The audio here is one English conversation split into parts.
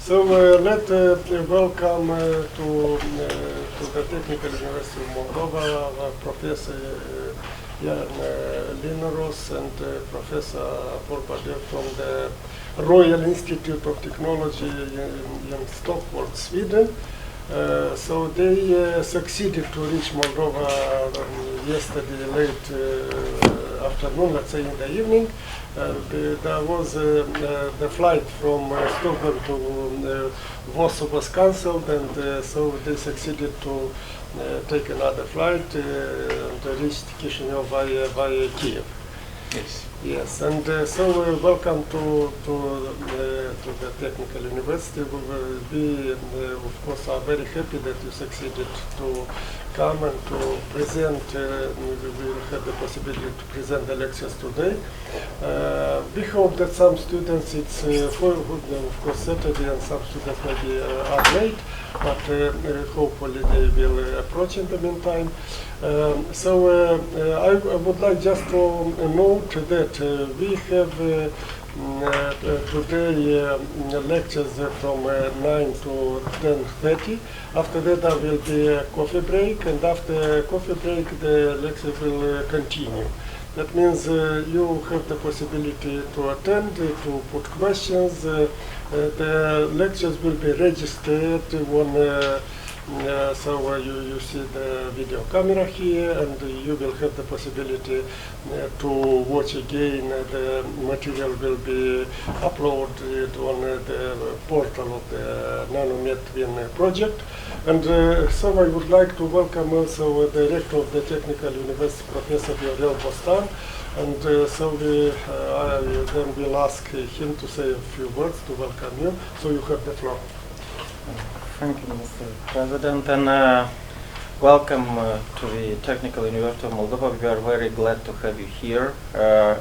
So let welcome to the Technical University of Moldova Professor Linnros and Professor from the Royal Institute of Technology in Stockholm, Sweden. So they succeeded to reach Moldova yesterday late afternoon, let's say in the evening. There was the flight from Stockholm to Warsaw was cancelled, and so they succeeded to take another flight and reach Chisinau via Kiev. Yes. Yes, and so welcome to the Technical University. We will be, of course, are very happy that you succeeded to come and to present. We will have the possibility to present the lectures today. We hope that some students, it's of course Saturday, and some students maybe are late, but hopefully they will approach in the meantime. So I would like just to note that we have today lectures from 9 to 10:30. After that there will be a coffee break, and after coffee break the lecture will continue. That means you have the possibility to attend, to put questions. The lectures will be registered on so you see the video camera here, and you will have the possibility to watch again. The material will be uploaded on the portal of the NanoMedTwin project. And so I would like to welcome also the rector of the Technical University, Professor Viorel Bostan. And so I then will ask him to say a few words to welcome you. So you have the floor. Thank you, Mr. President, and welcome to the Technical University of Moldova. We are very glad to have you here,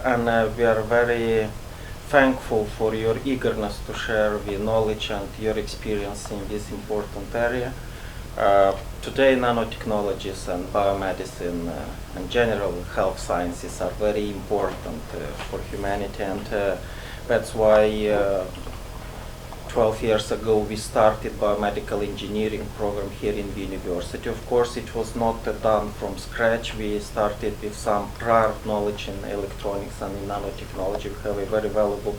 and we are very thankful for your eagerness to share the knowledge and your experience in this important area. Today, nanotechnologies and biomedicine and general health sciences are very important for humanity, and that's why 12 years ago we started biomedical engineering program here in the university. Of course, it was not done from scratch. We started with some prior knowledge in electronics and in nanotechnology. We have a very valuable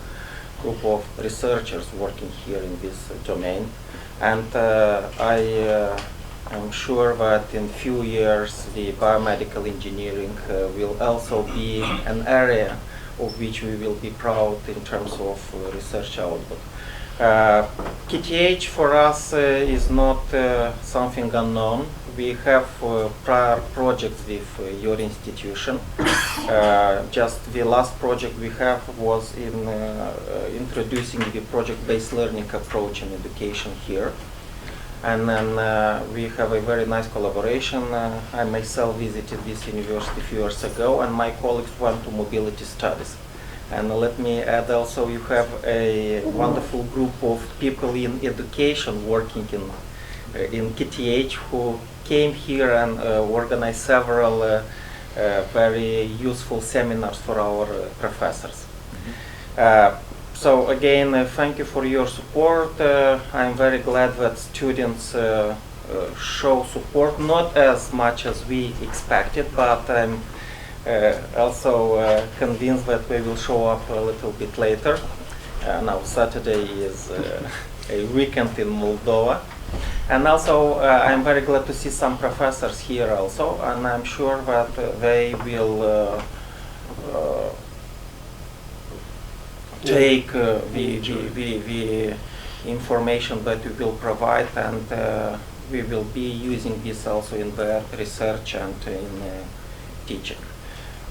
group of researchers working here in this domain, and I am sure that in few years the biomedical engineering will also be an area of which we will be proud in terms of research output. KTH for us is not something unknown. We have prior projects with your institution. Just the last project we have was in introducing the project-based learning approach in education here. And then we have a very nice collaboration. I myself visited this university a few years ago, and my colleagues went to mobility studies. And let me add also, you have a wonderful group of people in education working in KTH who came here and organized several very useful seminars for our professors. So again, thank you for your support. I'm very glad that students show support, not as much as we expected, but I'm also convinced that we will show up a little bit later. Now Saturday is a weekend in Moldova, and also I'm very glad to see some professors here also, and I'm sure that they will take the information that we will provide, and we will be using this also in their research and in teaching.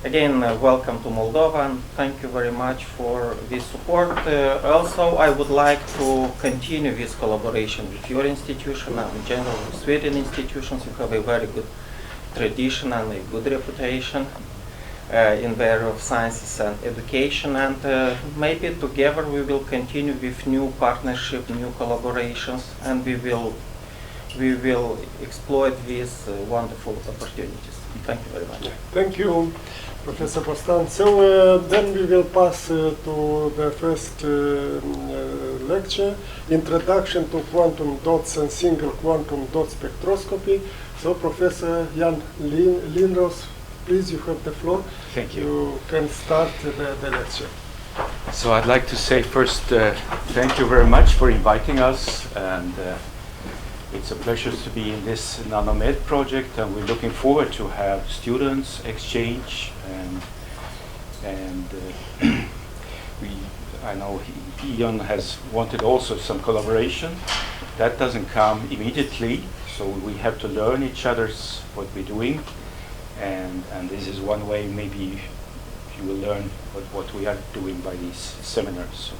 Again, welcome to Moldova, and thank you very much for this support. Also, I would like to continue this collaboration with your institution and in general with Sweden institutions. You have a very good tradition and a good reputation in the area of sciences and education, and maybe together we will continue with new partnership, new collaborations, and we will exploit these wonderful opportunities. Thank you very much. Thank you, Professor Bostan. So then we will pass to the first lecture, Introduction to Quantum Dots and Single Quantum Dot Spectroscopy. So Professor Jan Linnros, please, you have the floor. Thank you. You can start the lecture. So I'd like to say first, thank you very much for inviting us, and it's a pleasure to be in this NanoMed project, and we're looking forward to have students exchange, and I know Ian has wanted also some collaboration. That doesn't come immediately, so we have to learn each other's what we're doing, and this is one way maybe you will learn what we are doing by these seminars.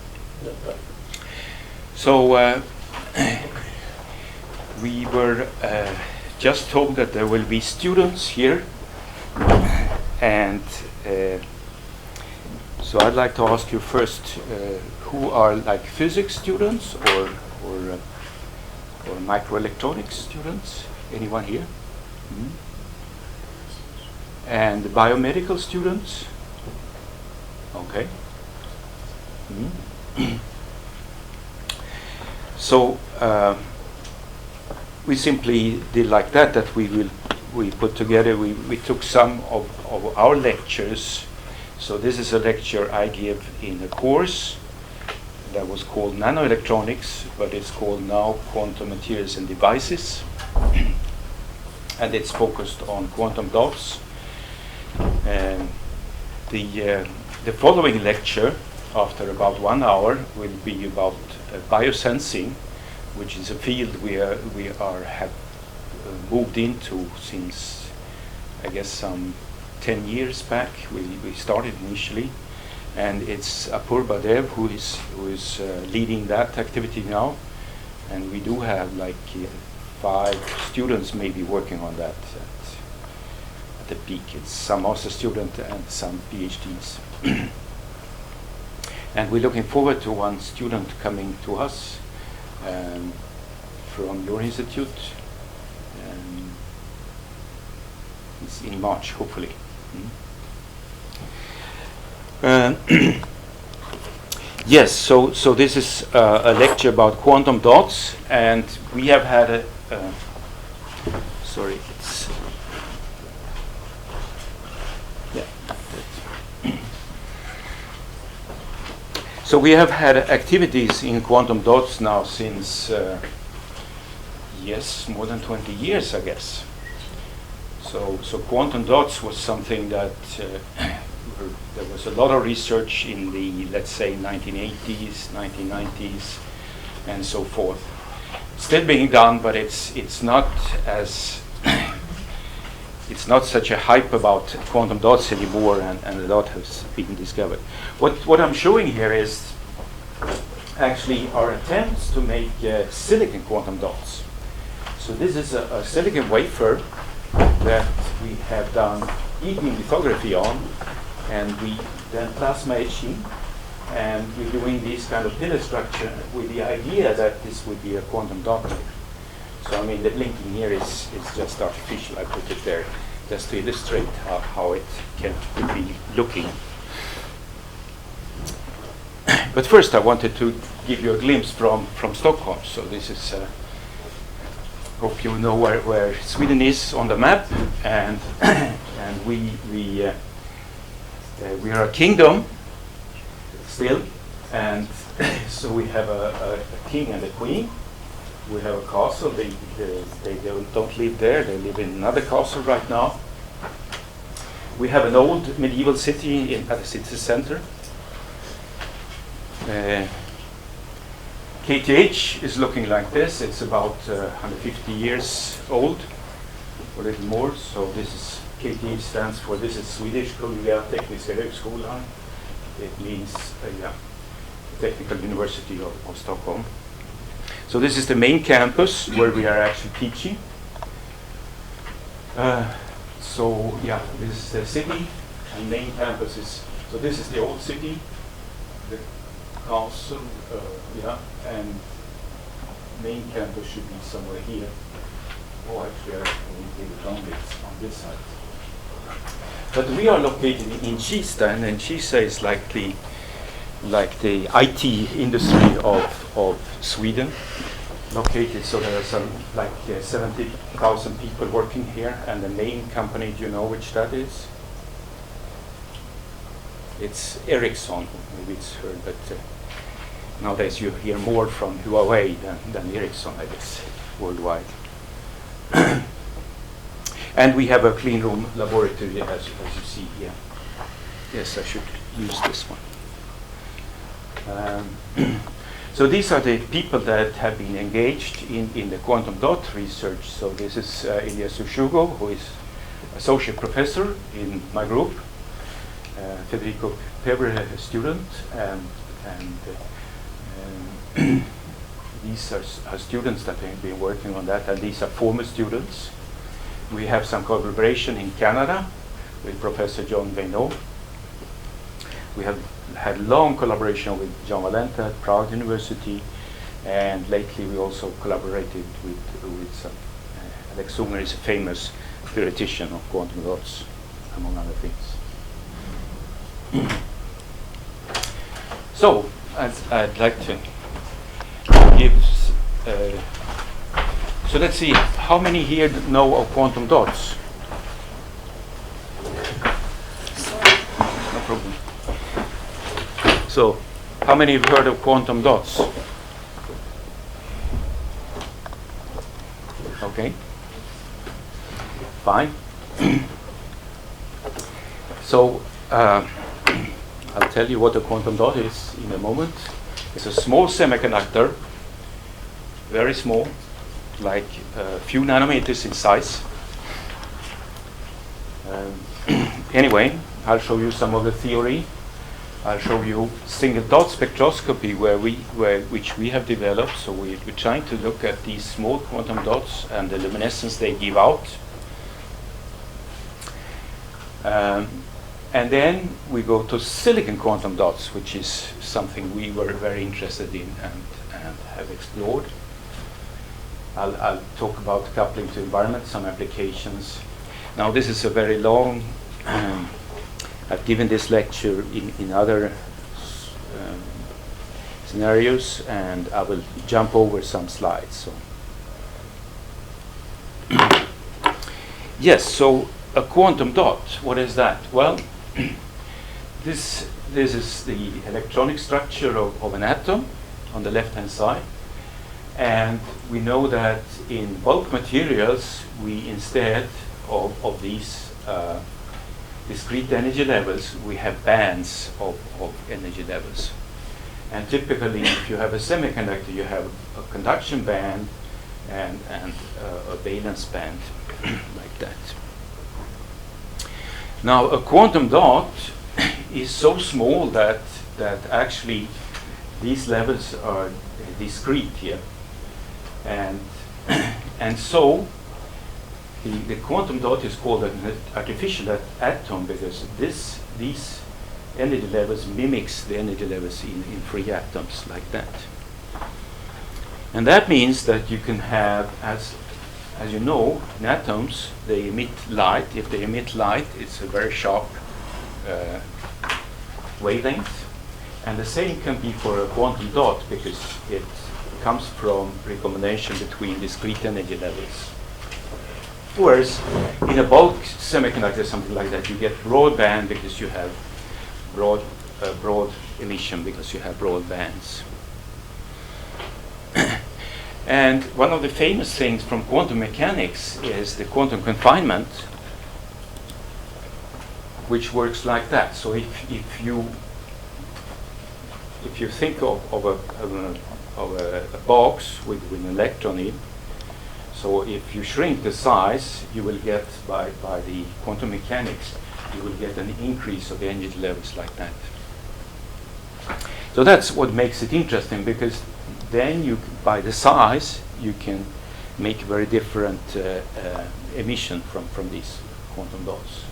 So we were just told that there will be students here, and so I'd like to ask you first, who are like physics students or microelectronics students? Anyone here? Mm-hmm. And biomedical students? Okay. Mm-hmm. So we simply did like that we put together, we took some of our lectures. So this is a lecture I give in a course that was called Nanoelectronics, but it's called now Quantum Materials and Devices. And it's focused on quantum dots. And the following lecture, after about 1 hour, will be about biosensing, which is a field we have moved into since, I guess, some 10 years back. We started initially, and it's Apurva Dev who is leading that activity now, and we do have like 5 students maybe working on that at the peak. It's some master students and some PhDs. And we're looking forward to one student coming to us from your institute. It's in March, hopefully. Yes, so this is a lecture about quantum dots, and we have had a sorry, it's yeah. So we have had activities in quantum dots now since yes, more than 20 years, I guess. So quantum dots was something that there was a lot of research in the, let's say, 1980s, 1990s, and so forth. Still being done, but it's not as it's not such a hype about quantum dots anymore, and a lot has been discovered. What I'm showing here is actually our attempts to make silicon quantum dots. So this is a silicon wafer that we have done e-beam lithography on, and we then plasma etching, and we're doing this kind of pillar structure with the idea that this would be a quantum dot. So I mean, the blinking here is just artificial. I put it there just to illustrate how it could be looking. But first I wanted to give you a glimpse from Stockholm. So this is hope you know where Sweden is on the map, and we are a kingdom still, and so we have a king and a queen. We have a castle. They don't live there. They live in another castle right now. We have an old medieval city at the city center. KTH is looking like this. It's about 150 years old, or a little more. So this is KTH stands for, this is Swedish, Kungliga Tekniska Högskolan. It means Technical University of Stockholm. So this is the main campus where we are actually teaching. So yeah, this is the city, and main campus is, so this is the old city, the castle, and main campus should be somewhere here. Oh, actually, I need to round it on this side. But we are located in Kista, and Kista is like like the IT industry of Sweden, located. So there are some like 70,000 people working here, and the main company, do you know which that is? It's Ericsson. Maybe it's heard, but nowadays you hear more from Huawei than Ericsson, I guess, worldwide. And we have a clean room laboratory, as you see here. Yes, I should use this one. So these are the people that have been engaged in the quantum dot research. So this is Ilya Sushugo, who is associate professor in my group. Federico Peber, a student, and these are students that have been working on that, and these are former students. We have some collaboration in Canada with Professor John Veynaud. We have had long collaboration with John Valenta at Prague University, and lately we also collaborated with some, Alex Unger is a famous theoretician of quantum dots, among other things. So, I'd like to give, so let's see, how many here know of quantum dots? No problem. So, how many have heard of quantum dots? Okay. Fine. So, I'll tell you what a quantum dot is in a moment. It's a small semiconductor, very small, like a few nanometers in size. Anyway, I'll show you some of the theory. I'll show you single dot spectroscopy, which we have developed. So we're trying to look at these small quantum dots and the luminescence they give out. And then we go to silicon quantum dots, which is something we were very interested in and have explored. I'll talk about coupling to environment, some applications. Now this is a very long, I've given this lecture in other scenarios, and I will jump over some slides. So. Yes, so a quantum dot, what is that? Well, this is the electronic structure of an atom on the left-hand side. And we know that in bulk materials, we instead of these discrete energy levels, we have bands of energy levels. And typically, if you have a semiconductor, you have a conduction band and a valence band like that. Now, a quantum dot is so small that actually these levels are discrete here. And so the quantum dot is called an artificial atom because these energy levels mimics the energy levels in free atoms like that. And that means that you can have, as you know, in atoms, they emit light. If they emit light, it's a very sharp wavelength. And the same can be for a quantum dot because it comes from recombination between discrete energy levels. Whereas in a bulk semiconductor, something like that, you get broadband because you have broad emission because you have broad bands. And one of the famous things from quantum mechanics is the quantum confinement, which works like that. So if you think of a box with an electron in, so if you shrink the size, you will get by the quantum mechanics, you will get an increase of the energy levels like that. So that's what makes it interesting, because then by the size, you can make very different emission from these quantum dots.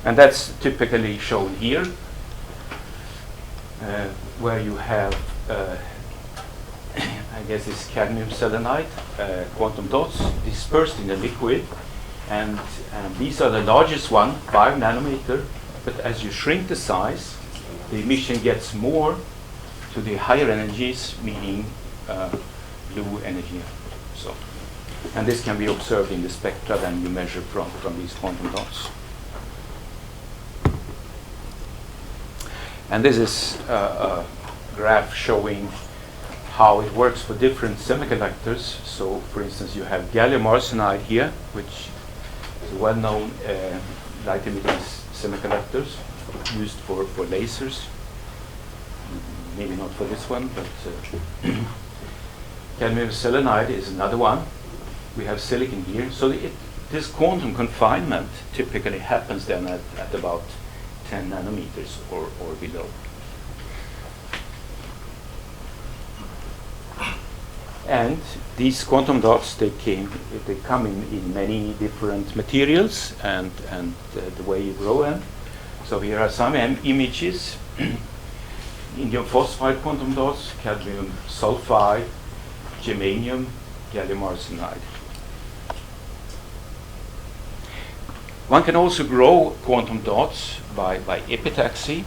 And that's typically shown here, where you have, I guess it's cadmium selenide, quantum dots dispersed in a liquid. And these are the largest one, 5 nanometer. But as you shrink the size, the emission gets more to the higher energies, meaning blue energy. So, and this can be observed in the spectra then you measure from these quantum dots. And this is a graph showing how it works for different semiconductors. So, for instance, you have gallium arsenide here, which is a well-known light-emitting semiconductors used for lasers. Maybe not for this one, but cadmium selenide is another one. We have silicon here. So this quantum confinement typically happens then at about 10 nanometers or below. And these quantum dots, they come in many different materials and the way you grow them. So here are some images. Indium phosphide quantum dots, cadmium sulfide, germanium, gallium arsenide. One can also grow quantum dots by epitaxy,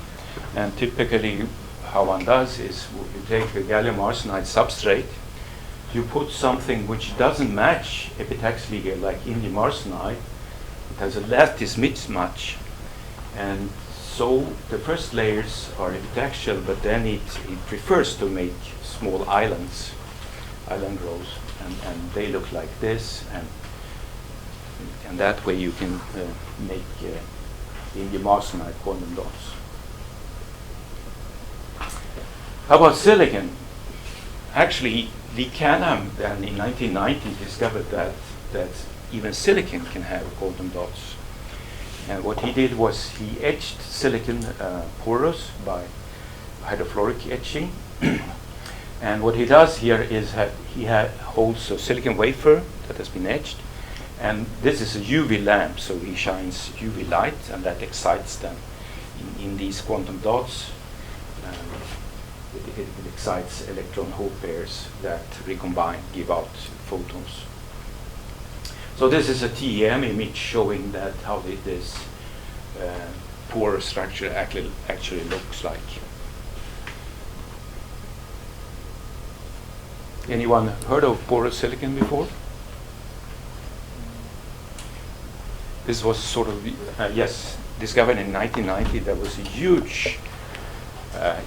and typically how one does is you take a gallium arsenide substrate, you put something which doesn't match epitaxially like indium arsenide, it has a lattice mismatch, and so the first layers are epitaxial, but then it prefers to make small island rows, and they look like this, and that way you can make indium arsenide quantum dots. How about silicon? Actually, Tighineanu then in 1990 discovered that even silicon can have quantum dots. And what he did was he etched silicon porous by hydrofluoric etching. And what he does here is he holds a silicon wafer that has been etched, and this is a UV lamp, so he shines UV light, and that excites them in these quantum dots. It excites electron hole pairs that recombine, give out photons. So this is a TEM image showing that how this porous structure actually looks like. Anyone heard of porous silicon before? This was sort of, yes, discovered in 1990. There was a huge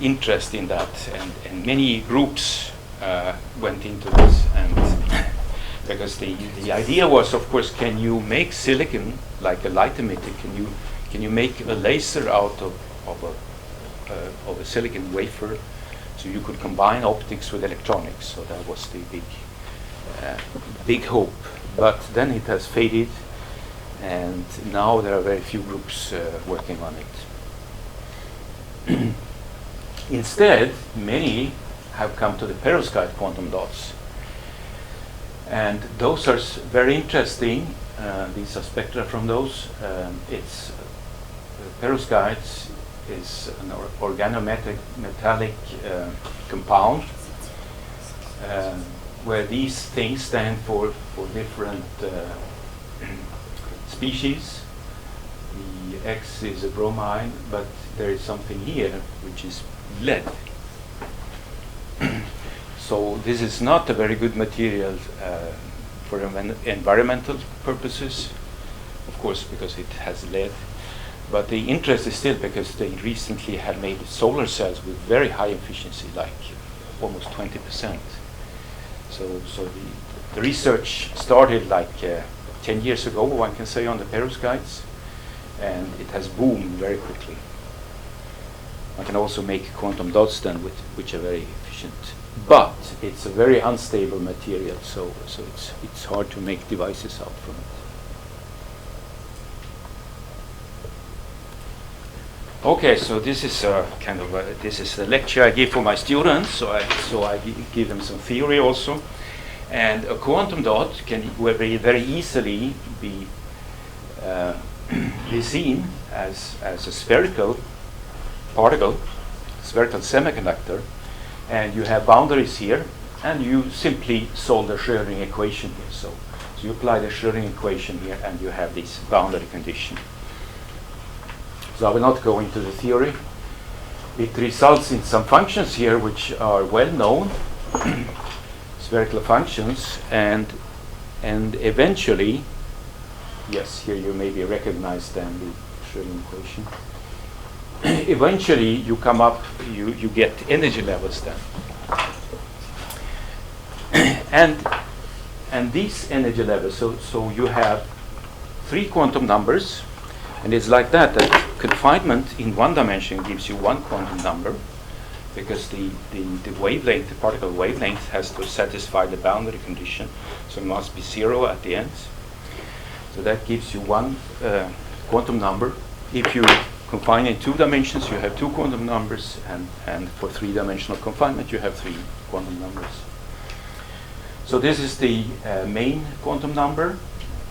interest in that, and many groups went into this, and because the idea was, of course, can you make silicon like a light emitter? Can you make a laser out of a silicon wafer? So you could combine optics with electronics. So that was the big hope. But then it has faded, and now there are very few groups working on it. Instead, many have come to the perovskite quantum dots. And those are very interesting. These are spectra from those. It's perovskites is an organometallic compound where these things stand for different species. The X is a bromine, but there is something here which is lead. So this is not a very good material for environmental purposes, of course, because it has lead. But the interest is still because they recently have made solar cells with very high efficiency, like almost 20%. So the research started like 10 years ago, one can say, on the perovskites, and it has boomed very quickly. One can also make quantum dots then which are very efficient. But it's a very unstable material, so it's hard to make devices out from it. Okay, so this is this is the lecture I give for my students. So I give them some theory also, and a quantum dot can very easily be seen as a spherical particle, spherical semiconductor, and you have boundaries here, and you simply solve the Schrödinger equation here. So you apply the Schrödinger equation here, and you have this boundary condition. So I will not go into the theory. It results in some functions here which are well known, spherical functions, and eventually, yes, here you maybe recognize then the Schrödinger equation. Eventually, you come up, you get energy levels then, and these energy levels. So you have 3 quantum numbers, and it's like that. That confinement in one dimension gives you 1 quantum number, because the wavelength, the particle wavelength, has to satisfy the boundary condition, so it must be 0 at the ends. So that gives you 1 quantum number. If you confine in 2 dimensions, you have 2 quantum numbers, and for 3-dimensional confinement, you have 3 quantum numbers. So this is the main quantum number.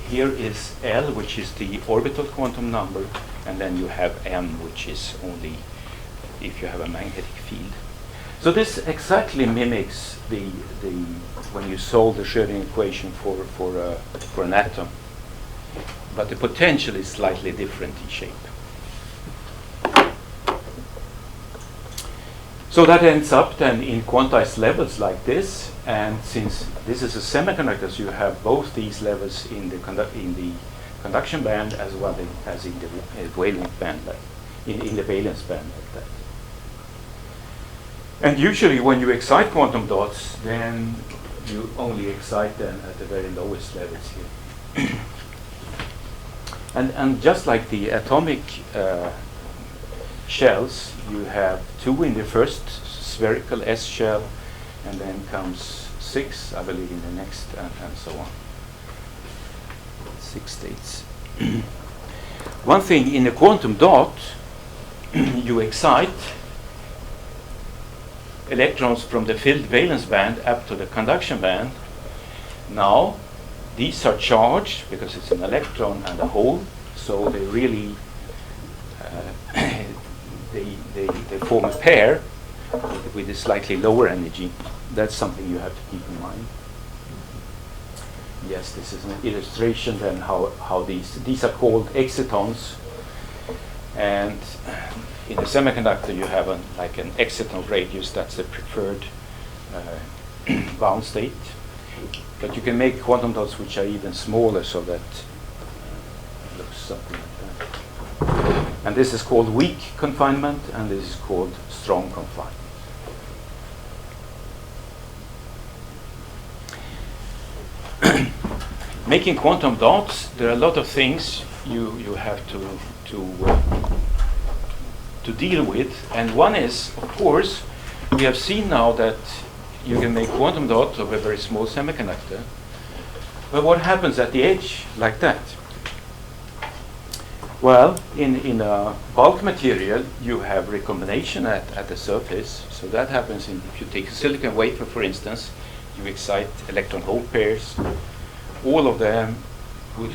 Here is L, which is the orbital quantum number, and then you have M, which is only if you have a magnetic field. So this exactly mimics the when you solve the Schrödinger equation for an atom, but the potential is slightly different in shape. So that ends up then in quantized levels like this, and since this is a semiconductor, so you have both these levels in the conduction band as well as in the wavelength band, in the valence band like that. And usually when you excite quantum dots, then you only excite them at the very lowest levels here. And just like the atomic shells, you have 2 in the first spherical S shell, and then comes 6, I believe, in the next, and so on. 6 states. One thing, in a quantum dot, you excite electrons from the filled valence band up to the conduction band. Now, these are charged because it's an electron and a hole, so they really they form a pair with a slightly lower energy. That's something you have to keep in mind. Yes, this is an illustration then how these are called excitons, and in the semiconductor you have like an exciton radius. That's the preferred bound state, but you can make quantum dots which are even smaller, so that looks something like that. And this is called weak confinement, and this is called strong confinement. Making quantum dots, there are a lot of things you have to deal with, and one is, of course, we have seen now that you can make quantum dots of a very small semiconductor, but what happens at the edge like that? Well, in a bulk material, you have recombination at the surface. So that happens if you take a silicon wafer, for instance, you excite electron hole pairs. All of them would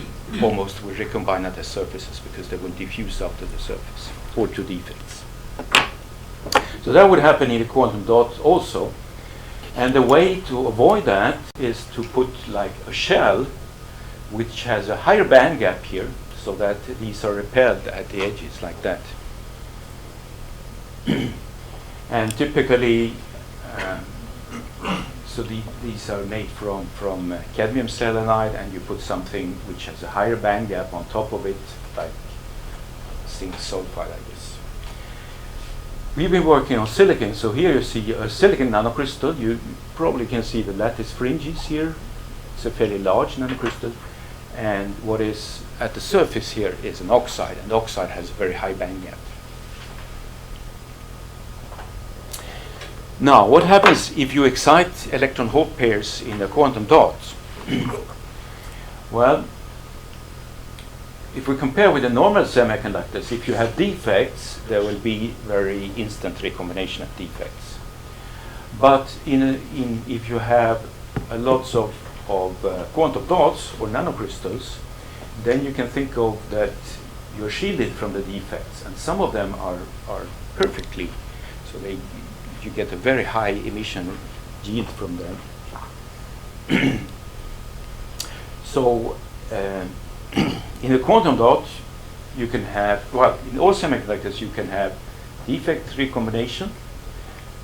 recombine at the surfaces because they will diffuse up to the surface or to defects. So that would happen in a quantum dot also. And the way to avoid that is to put like a shell which has a higher band gap here, so that these are repelled at the edges like that. And typically, so these are made from cadmium selenide, and you put something which has a higher band gap on top of it, like zinc sulfide, I guess. We've been working on silicon, so here you see a silicon nanocrystal. You probably can see the lattice fringes here. It's a fairly large nanocrystal. And what is at the surface here is an oxide, and oxide has a very high band gap. Now, what happens if you excite electron hole pairs in a quantum dot? Well, if we compare with the normal semiconductors, if you have defects, there will be very instant recombination of defects. But if you have lots of quantum dots or nanocrystals, then you can think of that you're shielded from the defects, and some of them are perfectly, so you get a very high emission yield from them. So in a quantum dot, you can have, well, in all semiconductors you can have defect recombination.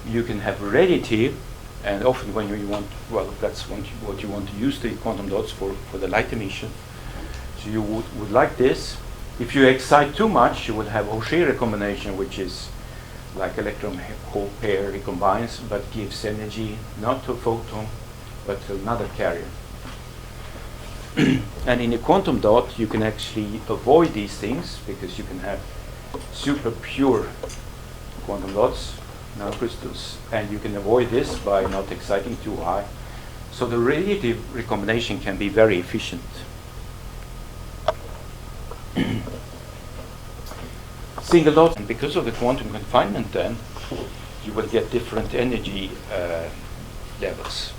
You can have heredity, and often when you want, well, that's what you want to use the quantum dots for the light emission. So you would like this. If you excite too much, you will have Auger recombination, which is like electron hole pair recombines, but gives energy not to a photon, but to another carrier. And in a quantum dot, you can actually avoid these things because you can have super pure quantum dots, nanocrystals, and you can avoid this by not exciting too high. So the radiative recombination can be very efficient. Single dots, and because of the quantum confinement, then you will get different energy levels.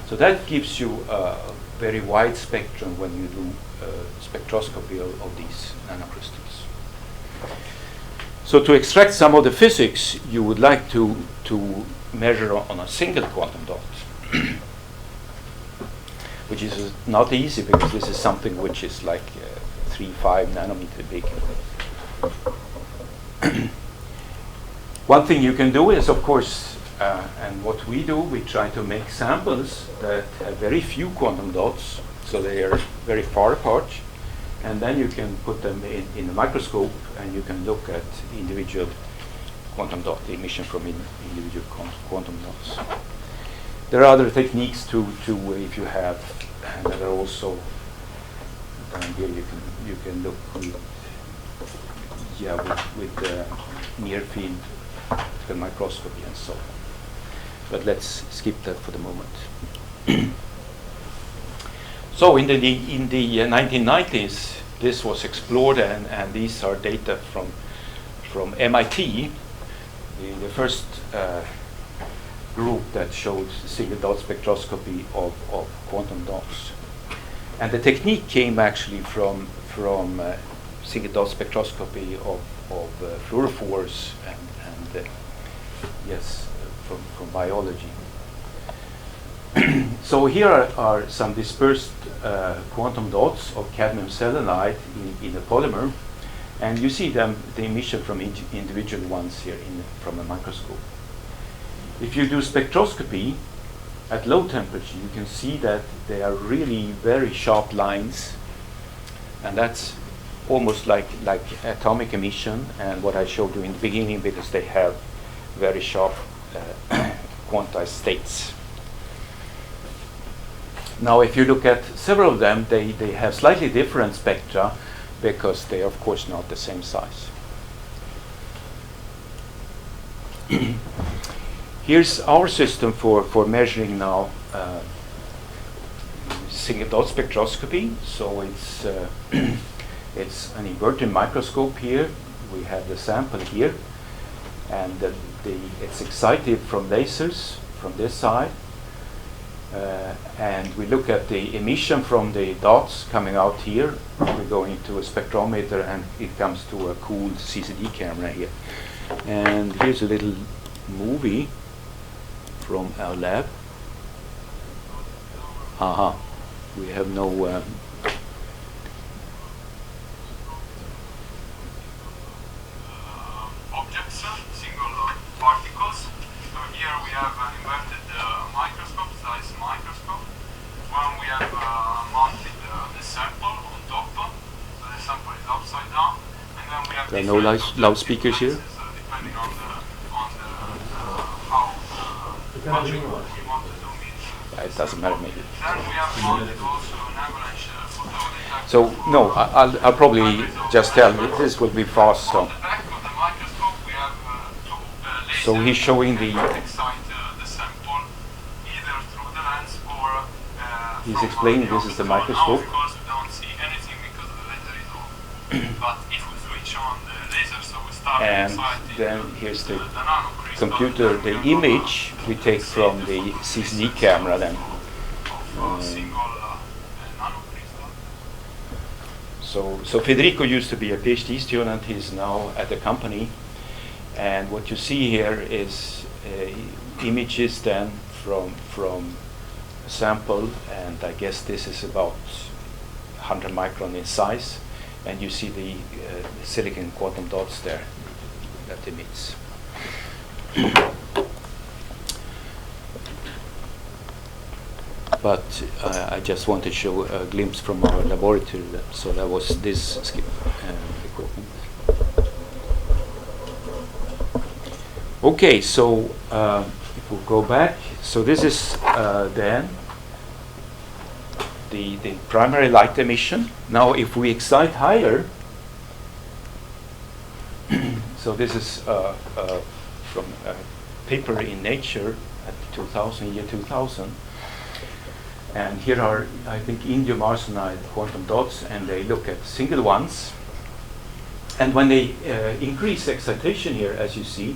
So that gives you a very wide spectrum when you do spectroscopy of these nanocrystals. So to extract some of the physics, you would like to measure on a single quantum dot, which is not easy because this is something which is like 3-5 nanometer big. One thing you can do is, of course, and what we do, we try to make samples that have very few quantum dots, so they are very far apart, and then you can put them in a microscope and you can look at individual quantum dot, the emission from individual quantum dots. There are other techniques to if you have, and there are also down here you can look with near field microscopy and so on. But let's skip that for the moment. So in the 1990s, this was explored, and these are data from MIT, the first group that showed single dot spectroscopy of quantum dots. And the technique came actually from single dot spectroscopy of fluorophores and yes, from biology. So here are some dispersed quantum dots of cadmium selenide in a polymer, and you see the emission from individual ones here from a microscope. If you do spectroscopy at low temperature, you can see that they are really very sharp lines, and that's almost like atomic emission, and what I showed you in the beginning, because they have very sharp quantized states. Now if you look at several of them, they have slightly different spectra because they are of course not the same size. Here's our system for measuring now single dot spectroscopy. So it's an inverted microscope here. We have the sample here, and it's excited from lasers from this side, and we look at the emission from the dots coming out here. We go into a spectrometer, and it comes to a cooled CCD camera here. And here's a little movie from our lab. Haha, we have no objects, single particles. So here we have an inverted microscope, size microscope. When we have mounted the sample on top, so the sample is upside down, and then we have there are no loudspeakers here. Depending on how much we want to zoom in. It doesn't matter maybe. Then we have mounted also an avalanche photovoltaic. So no, I'll probably just tell you this will be fast. So. On the back of the microscope we have two lasers. So he's showing the. Excite the sample either through the lens or. He's explaining this is the microscope. Of course we don't see anything because the laser is off. But if we switch on the laser, so we start And exciting then here's the nanocrystal, computer, the image we take from the CCD camera then. of single nanocrystal. So Federico used to be a PhD student. He's now at the company, and what you see here is images then from a sample, and I guess this is about 100 micron in size, and you see the silicon quantum dots there. that emits. But I just want to show a glimpse from our laboratory. So that was this equipment. Okay, so if we go back, so this is then the primary light emission. Now, if we excite higher, so this is from a paper in Nature at 2000, year 2000. And here are, I think, indium arsenide quantum dots, and they look at single ones. And when they increase excitation here, as you see,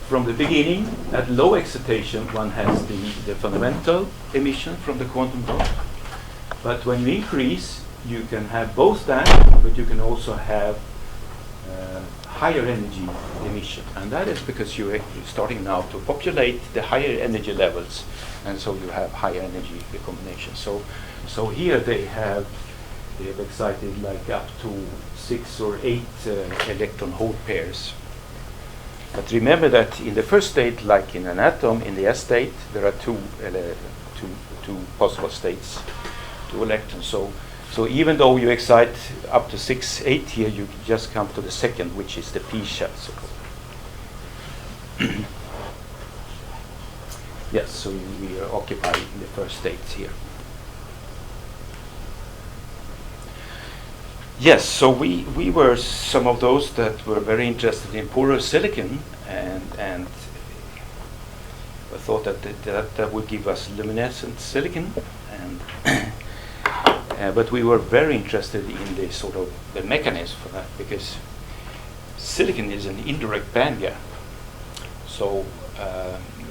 from the beginning, at low excitation, one has the fundamental emission from the quantum dot. But when you increase, you can have both that, but you can also have higher energy emission. And that is because you're starting now to populate the higher energy levels, and so you have higher energy recombination. So here they have excited like up to 6 or 8 electron hole pairs. But remember that in the first state, like in an atom, in the S state, there are two possible states, 2 electrons. So even though you excite up to 6, 8 here, you just come to the second, which is the P shell. Yes, so we are occupying the first states here. Yes, so we were some of those that were very interested in porous silicon, and I thought that would give us luminescent silicon, and but we were very interested in the sort of the mechanism for that, because silicon is an indirect band gap. So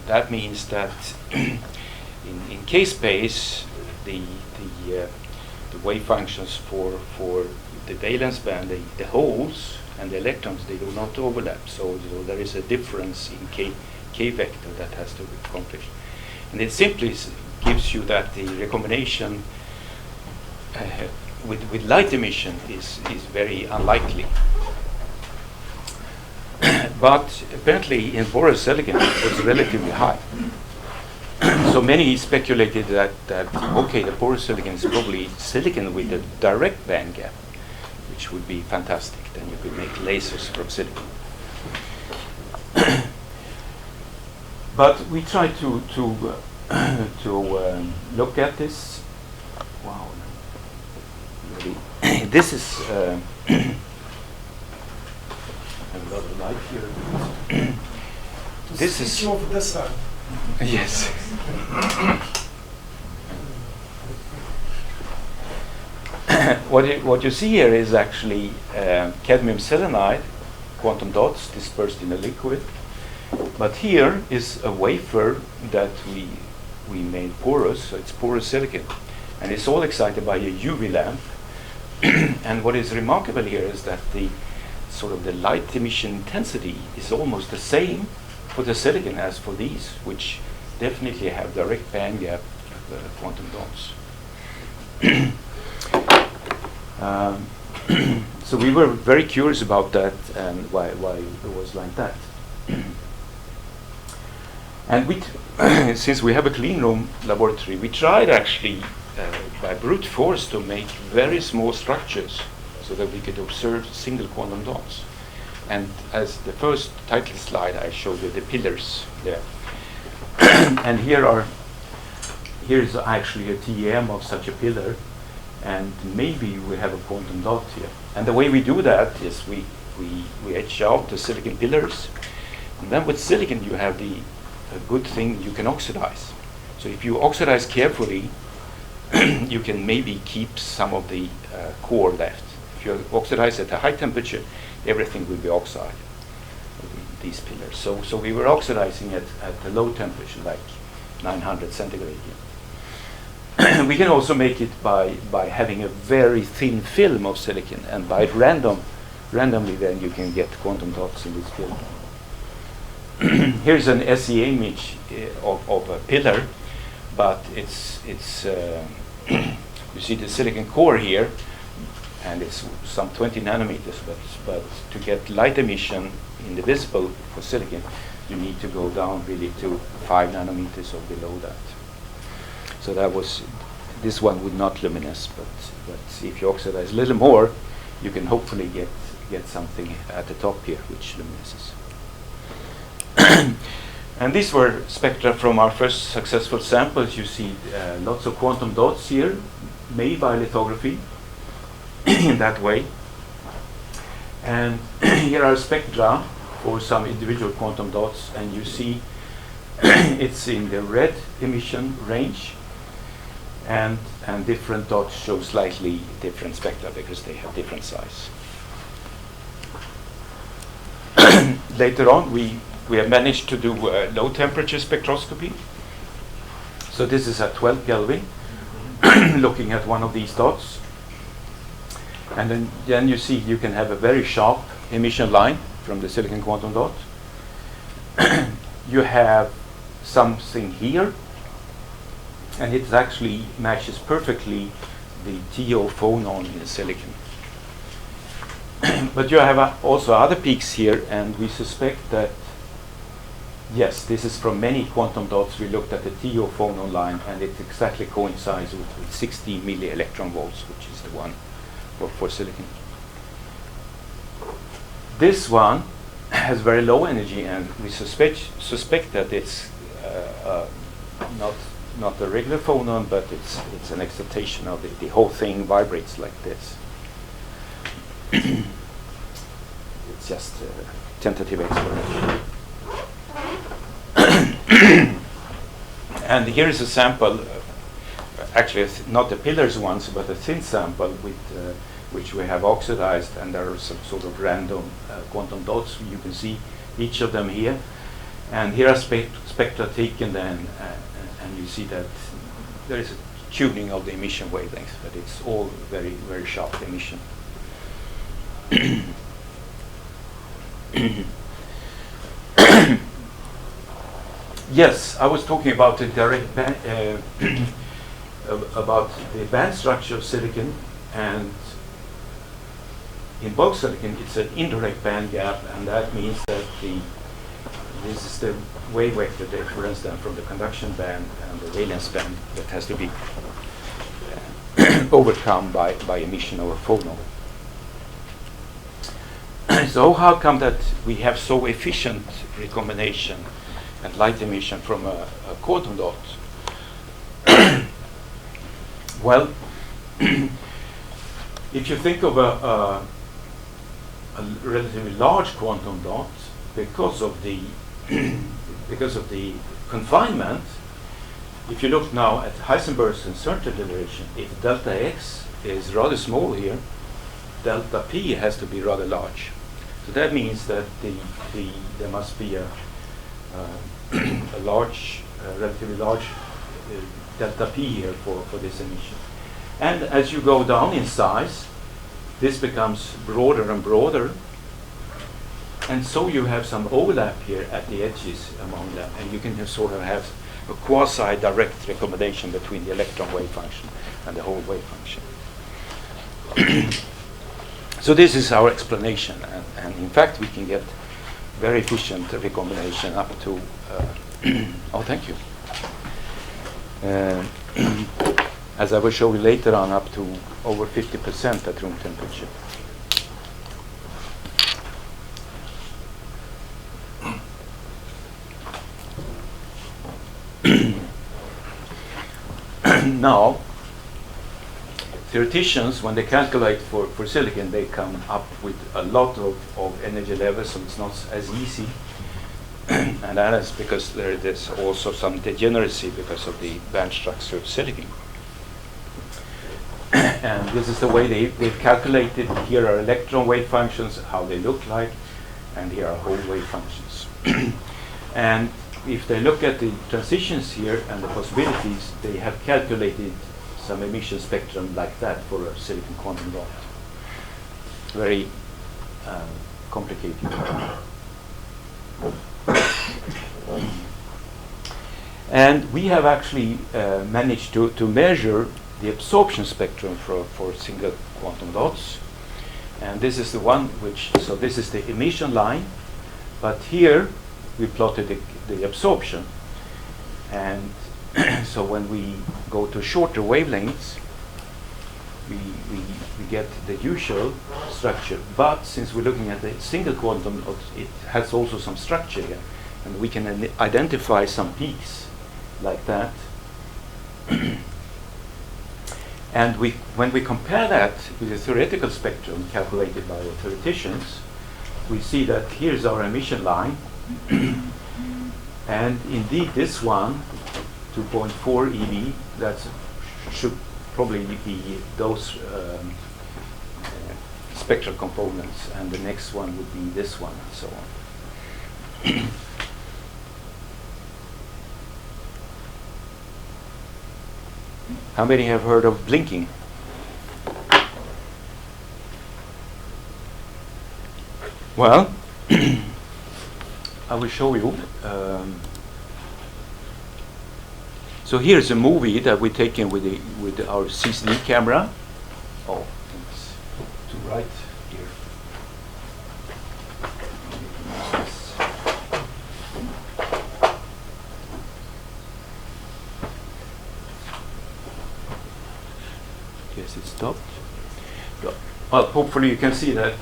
that means that in K-space, the wave functions for the valence band, the holes and the electrons, they do not overlap. So there is a difference in K vector that has to be accomplished. And it simply gives you that the recombination with light emission is very unlikely. But apparently in porous silicon it was relatively high. So many speculated that okay, the porous silicon is probably silicon with a direct band gap, which would be fantastic. Then you could make lasers from silicon. But we tried to look at this. Wow. This is I have a lot of light here. This is of the sun. Yes. What you see here is actually cadmium selenide quantum dots dispersed in a liquid. But here is a wafer that we made porous, so it's porous silicon. And it's all excited by a UV lamp. And what is remarkable here is that the sort of the light emission intensity is almost the same for the silicon as for these, which definitely have direct band gap quantum dots. So we were very curious about that and why it was like that. And since we have a clean room laboratory, we tried actually by brute force to make very small structures so that we could observe single quantum dots. And as the first title slide, I showed you the pillars there. And here is actually a TEM of such a pillar, and maybe we have a quantum dot here. And the way we do that is we etch out the silicon pillars, and then with silicon you have a good thing you can oxidize. So if you oxidize carefully, you can maybe keep some of the core left. If you oxidize at a high temperature, everything will be oxide, these pillars. So we were oxidizing at a low temperature, like 900 centigrade. We can also make it by having a very thin film of silicon, and by randomly then you can get quantum dots in this film. Here's an SE image of a pillar, but it's you see the silicon core here, and it's some 20 nanometers, but to get light emission in the visible for silicon, you need to go down really to 5 nanometers or below that. So that was, this one would not luminous, but if you oxidize a little more, you can hopefully get something at the top here which luminesces. And these were spectra from our first successful samples. You see lots of quantum dots here, made by lithography in that way. And here are spectra for some individual quantum dots, and you see it's in the red emission range, and different dots show slightly different spectra because they have different size. Later on, we have managed to do low temperature spectroscopy. So this is at 12 Kelvin, looking at one of these dots. And then you see you can have a very sharp emission line from the silicon quantum dot. You have something here, and it actually matches perfectly the TO phonon in silicon. But you have also other peaks here, and we suspect that, yes, this is from many quantum dots. We looked at the TO phonon line, and it exactly coincides with 60 milli electron volts, which is the one for silicon. This one has very low energy, and we suspect that it's not a regular phonon, but it's an excitation of the whole thing vibrates like this. It's just a tentative exploration. And here is a sample, actually not the pillars ones, but a thin sample with which we have oxidized, and there are some sort of random quantum dots. You can see each of them here, and here are spectra taken then, and you see that there is a tuning of the emission wavelength, but it's all very, very sharp emission. Yes, I was talking about the direct about the band structure of silicon, and in bulk silicon it's an indirect band gap, and that means that this is the wave vector difference then from the conduction band and the valence band that has to be overcome by emission of a phonon. So how come that we have so efficient recombination and light emission from a quantum dot? Well, if you think of a relatively large quantum dot, because of the confinement, if you look now at Heisenberg's uncertainty derivation, if delta x is rather small here, delta p has to be rather large. So that means that there must be a large, relatively large delta p here for this emission. And as you go down in size, this becomes broader and broader, and so you have some overlap here at the edges among them, and you can sort of have a quasi-direct recombination between the electron wave function and the whole wave function. So this is our explanation, and in fact we can get very efficient recombination up to oh, thank you. As I will show you later on, up to over 50% at room temperature. Now, theoreticians, when they calculate for silicon, they come up with a lot of energy levels, so it's not as easy. And that is because there's also some degeneracy because of the band structure of silicon. And this is the way they've calculated. Here are electron wave functions, how they look like, and here are whole wave functions. And if they look at the transitions here and the possibilities, they have calculated some emission spectrum like that for a silicon quantum dot. Very complicated. And we have actually managed to measure the absorption spectrum for single quantum dots. And this is the one which, so this is the emission line, but here we plotted the absorption. And so when we go to shorter wavelengths, we get the usual structure. But since we're looking at the single quantum dots, it has also some structure here. And we can identify some peaks like that. And when we compare that with the theoretical spectrum calculated by the theoreticians, we see that here's our emission line. And indeed this one, 2.4 eV, that should probably be those spectral components, and the next one would be this one, and so on. How many have heard of blinking? Well, I will show you. So here's a movie that we're taking with our CCD camera. Oh, it's to right here. Guess it stopped. Well, hopefully you can see that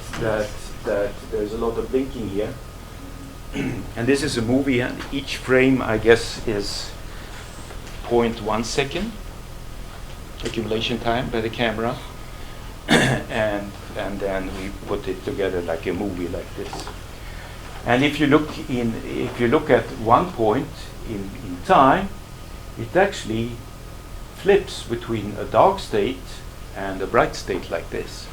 there's a lot of blinking here. And this is a movie, and each frame, I guess, is 0.1 second accumulation time by the camera. and then we put it together like a movie like this. And if you look at one point in time, it actually flips between a dark state and a bright state like this.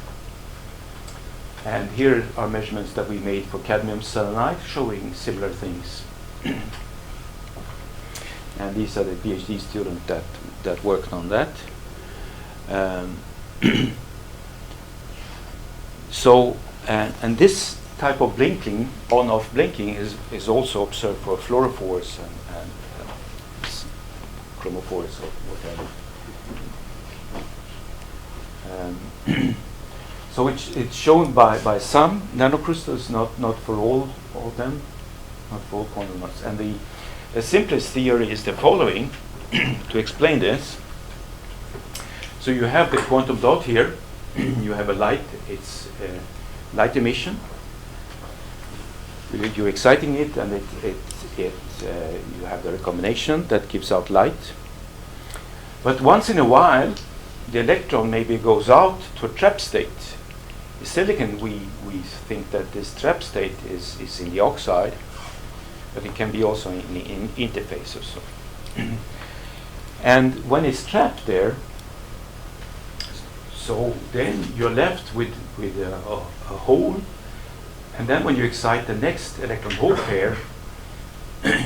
And here are measurements that we made for cadmium selenide showing similar things. And these are the PhD students that worked on that. So, and this type of blinking, on-off blinking, is also observed for fluorophores and chromophores or whatever. So it's shown by some nanocrystals, not for all of them, not for all quantum dots. And the simplest theory is the following to explain this. So you have the quantum dot here. You have a light. It's light emission. You're exciting it, and you have the recombination that gives out light. But once in a while, the electron maybe goes out to a trap state. The silicon, we think that this trap state is in the oxide, but it can be also in interface or so. And when it's trapped there, so then you're left with a hole, and then when you excite the next electron-hole pair,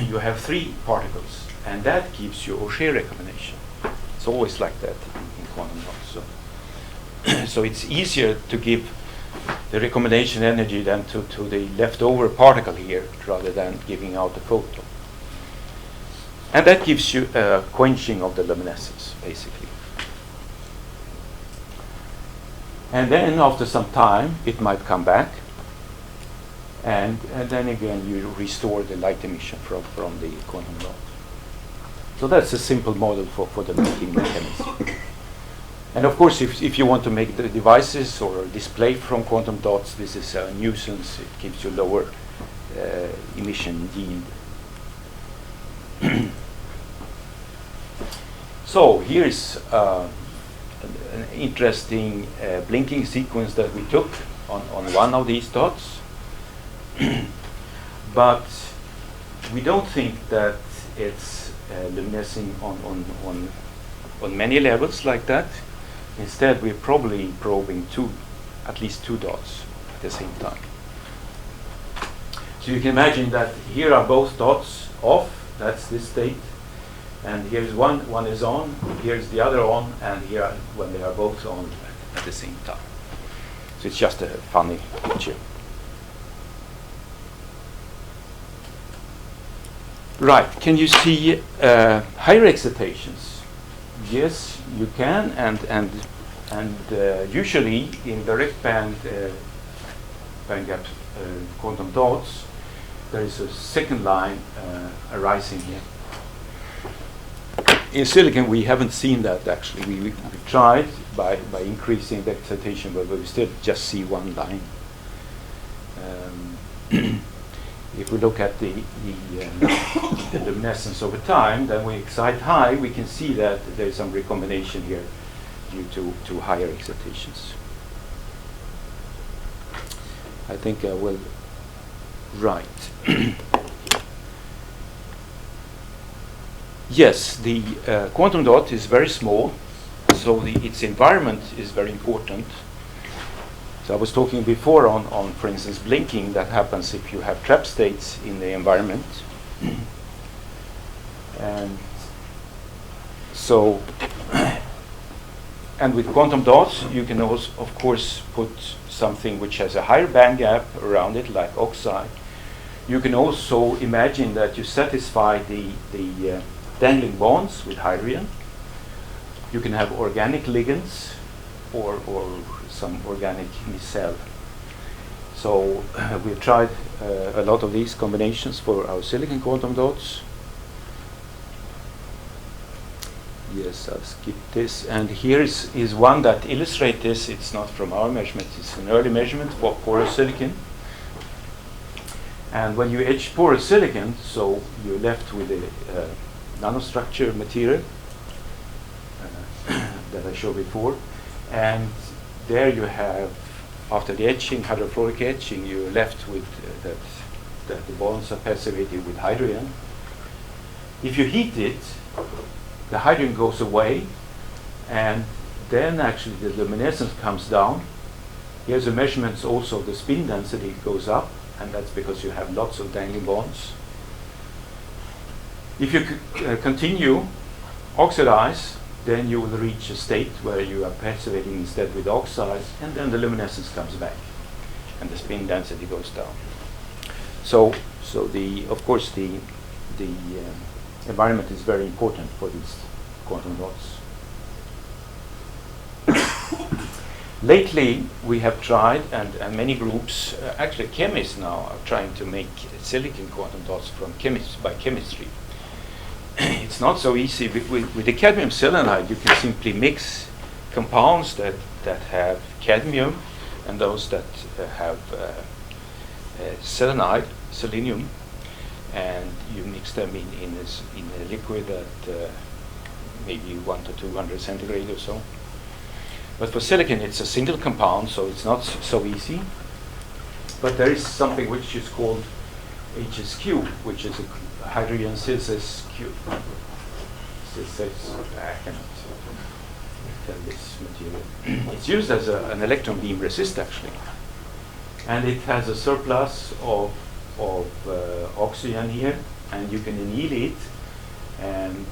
you have 3 particles, and that gives you Auger recombination. It's always like that in quantum dots. So it's easier to give the recombination energy than to the leftover particle here, rather than giving out the photon. And that gives you a quenching of the luminescence, basically. And then after some time, it might come back, and then again you restore the light emission from the quantum dot. So that's a simple model for the blinking mechanism. And of course, if you want to make the devices or display from quantum dots, this is a nuisance. It gives you lower emission yield. So here is an interesting blinking sequence that we took on one of these dots. But we don't think that it's luminescing on many levels like that. Instead, we're probably probing at least two dots at the same time. So you can imagine that here are both dots off, that's this state, and here's one is on, here's the other on, and here when they are both on at the same time. So it's just a funny picture. Right, can you see higher excitations Yes, you can, and usually in direct band gap quantum dots, there is a second line arising here. In silicon, we haven't seen that actually. We tried by increasing the excitation, but we still just see one line. If we look at the luminescence over time, then we excite high, we can see that there is some recombination here due to higher excitations. I think I will write. Yes, the quantum dot is very small, so its environment is very important. So I was talking before on, for instance, blinking that happens if you have trap states in the environment. And so, and with quantum dots, you can also, of course, put something which has a higher band gap around it, like oxide. You can also imagine that you satisfy the dangling bonds with hydrogen. You can have organic ligands or some organic micelle. So we've tried a lot of these combinations for our silicon quantum dots. Yes, I'll skip this. And here is one that illustrates this. It's not from our measurements, it's an early measurement for porous silicon. And when you etch porous silicon, so you're left with a nanostructure material that I showed before. And there you have, after the etching, hydrofluoric etching, you're left with that the bonds are passivated with hydrogen. If you heat it, the hydrogen goes away, and then actually the luminescence comes down. Here's the measurements also, the spin density goes up, and that's because you have lots of dangling bonds. If you continue, oxidize, then you will reach a state where you are passivating instead with oxides, and then the luminescence comes back, and the spin density goes down. So of course the environment is very important for these quantum dots. Lately, we have tried, and many groups, actually chemists now, are trying to make silicon quantum dots by chemistry. It's not so easy. With the cadmium selenide, you can simply mix compounds that have cadmium and those that have selenide, selenium, and you mix them in a liquid at maybe 1 to 200 centigrade or so. But for silicon, it's a single compound, so it's not so easy. But there is something which is called HSQ, which is a hydrogen cis-SQ. I cannot tell this material. It's used as an electron beam resist, actually. And it has a surplus of oxygen here, and you can anneal it. And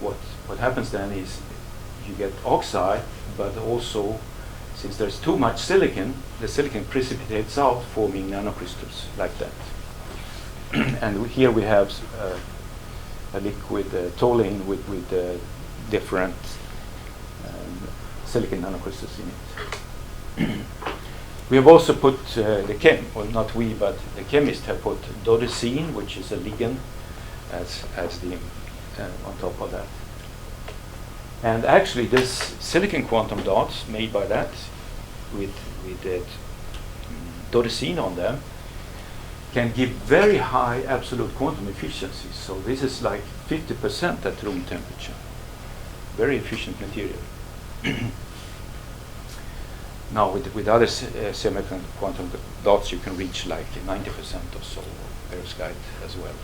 what happens then is you get oxide, but also, since there's too much silicon, the silicon precipitates out, forming nanocrystals like that. And here we have a liquid toluene with different silicon nanocrystals in it. We have also put well, not we, but the chemists have put dodecene, which is a ligand, as the on top of that. And actually, this silicon quantum dots made by that, with dodecene on them, can give very high absolute quantum efficiency. So this is like 50% at room temperature. Very efficient material. Now with other semi-quantum dots, you can reach like 90% or so, perovskite as well.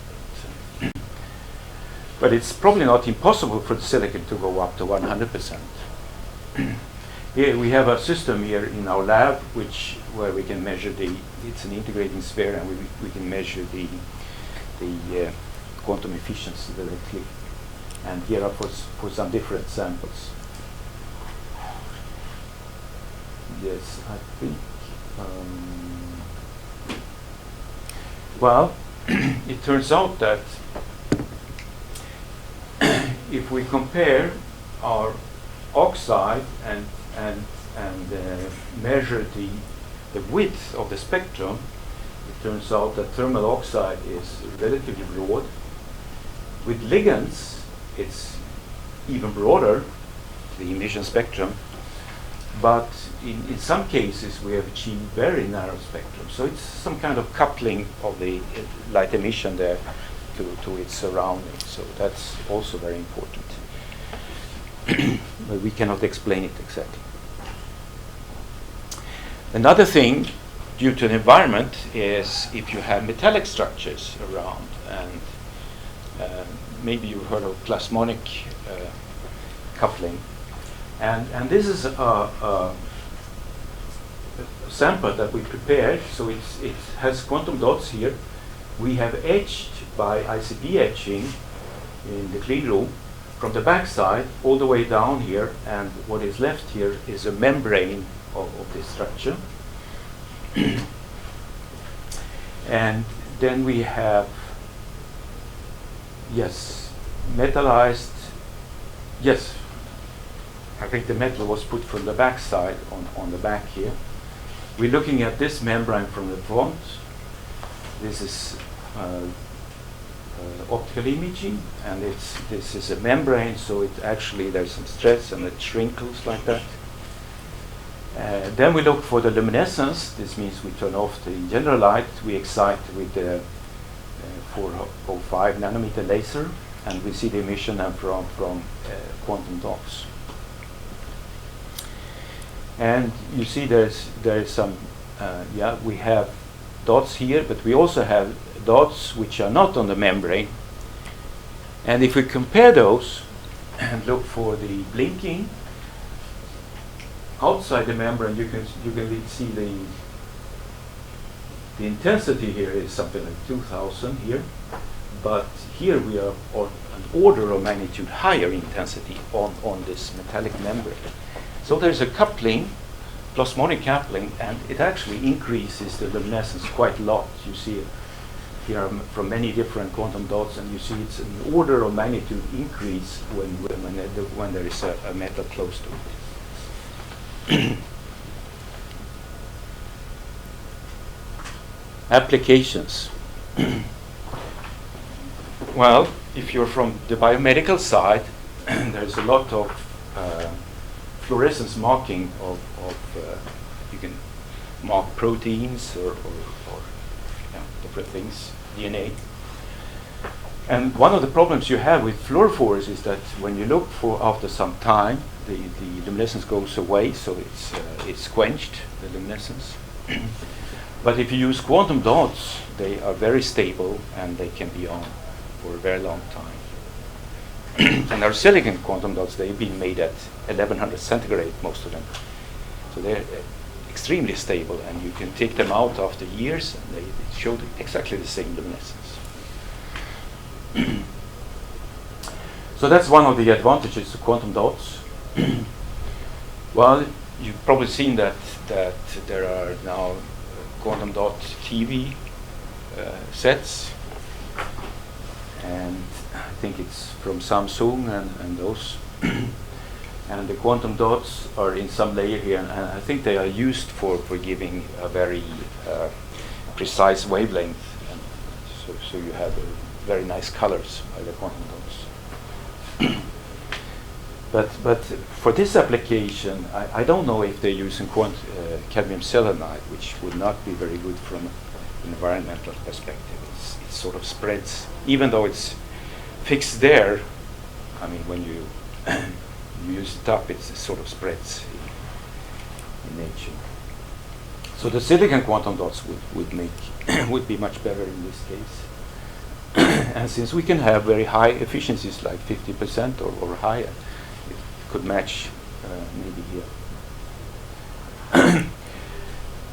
But it's probably not impossible for the silicon to go up to 100%. Here we have a system here in our lab where we can measure it's an integrating sphere, and we can measure the quantum efficiency directly. And here are for some different samples. Yes, I think. Well, it turns out that if we compare our oxide and measure the width of the spectrum, it turns out that thermal oxide is relatively broad. With ligands, it's even broader, the emission spectrum, but in some cases we have achieved very narrow spectrum. So it's some kind of coupling of the light emission there to its surroundings. So that's also very important. But we cannot explain it exactly. Another thing due to the environment is if you have metallic structures around, and maybe you've heard of plasmonic coupling. And this is a sample that we prepared, so it has quantum dots here. We have etched by ICP etching in the clean room from the backside all the way down here, and what is left here is a membrane of this structure. And then we have, yes, metallized, yes, I think the metal was put from the back side on the back here. We're looking at this membrane from the front. This is optical imaging, and this is a membrane, so it actually there's some stress and it shrinkles like that. Then we look for the luminescence. This means we turn off the general light. We excite with the 405 nanometer laser, and we see the emission from quantum dots. And you see there is some, we have dots here, but we also have dots which are not on the membrane. And if we compare those and look for the blinking outside the membrane, you can see the intensity here is something like 2000 here, but here we are on an order of magnitude higher intensity on this metallic membrane. So there's a coupling, plasmonic coupling, and it actually increases the luminescence quite a lot. You see it here from many different quantum dots, and you see it's an order of magnitude increase when there is a metal close to it. Applications. Well, if you're from the biomedical side, there's a lot of fluorescence marking of you can mark proteins or different things, DNA. And one of the problems you have with fluorophores is that when you look for after some time, the luminescence goes away, so it's quenched, the luminescence. But if you use quantum dots, they are very stable and they can be on for a very long time. And our silicon quantum dots, they've been made at 1100 centigrade, most of them. So they're extremely stable, and you can take them out after years and they show exactly the same luminescence. So that's one of the advantages of quantum dots. Well, you've probably seen that there are now quantum dot TV sets, and I think it's from Samsung and those. And the quantum dots are in some layer here, and I think they are used for giving a very precise wavelength, and so you have very nice colors by the quantum dots. But for this application, I don't know if they're using cadmium selenide, which would not be very good from an environmental perspective. It sort of spreads, even though it's fixed there. I mean, when you use it up, it sort of spreads in nature. So the silicon quantum dots would be much better in this case. And since we can have very high efficiencies, like 50% or higher, it could match maybe here.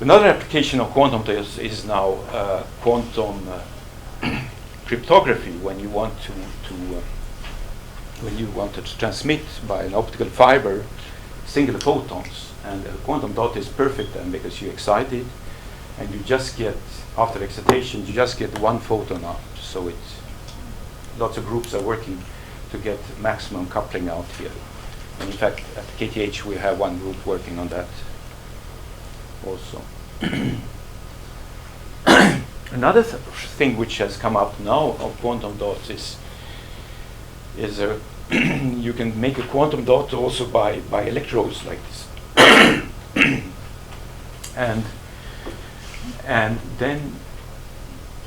Another application of quantum dots is now quantum cryptography, when you want to transmit by an optical fiber single photons, and a quantum dot is perfect then, because you excite it and you just get, after excitation, you just get one photon out. So lots of groups are working to get maximum coupling out here. And in fact, at KTH we have one group working on that also. Another thing which has come up now of quantum dots is you can make a quantum dot also by electrodes like this. and then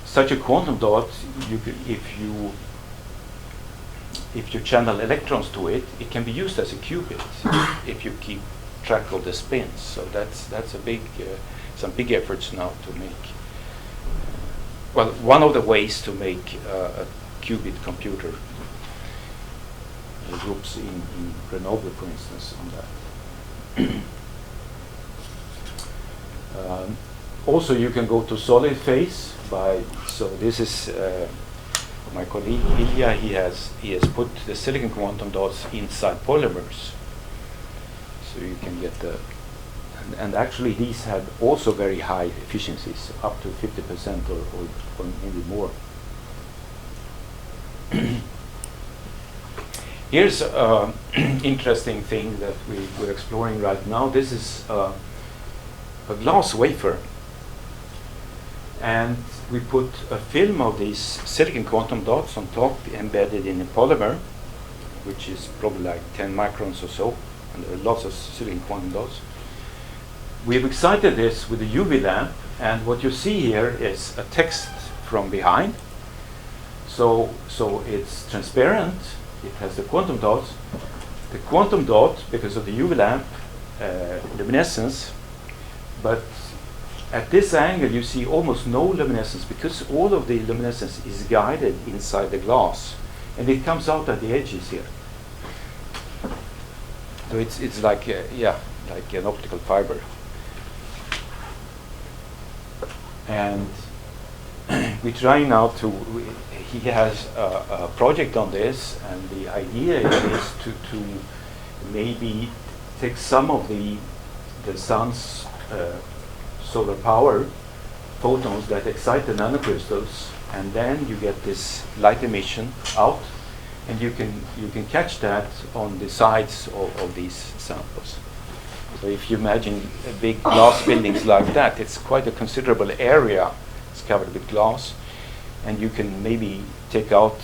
such a quantum dot, if you channel electrons to it, it can be used as a qubit if you keep track of the spins. So that's a big some big efforts now to make. Well, one of the ways to make a qubit computer. Groups in Grenoble, for instance, on that. Also, you can go to solid phase by. So this is my colleague Ilya. He has put the silicon quantum dots inside polymers, so you can get the. And actually, these have also very high efficiencies, up to 50% or maybe more. Here's an interesting thing that we're exploring right now. This is a glass wafer. And we put a film of these silicon quantum dots on top, embedded in a polymer, which is probably like 10 microns or so, and there are lots of silicon quantum dots. We've excited this with a UV lamp, and what you see here is a text from behind. So it's transparent. It has the quantum dots. The quantum dot, because of the UV lamp luminescence, but at this angle you see almost no luminescence because all of the luminescence is guided inside the glass, and it comes out at the edges here. So it's like like an optical fiber. And we try now to. He has a project on this, and the idea is to maybe take some of the sun's solar power photons that excite the nanocrystals, and then you get this light emission out, and you can catch that on the sides of these samples. So if you imagine big glass buildings like that, it's quite a considerable area. It's covered with glass. And you can maybe take out,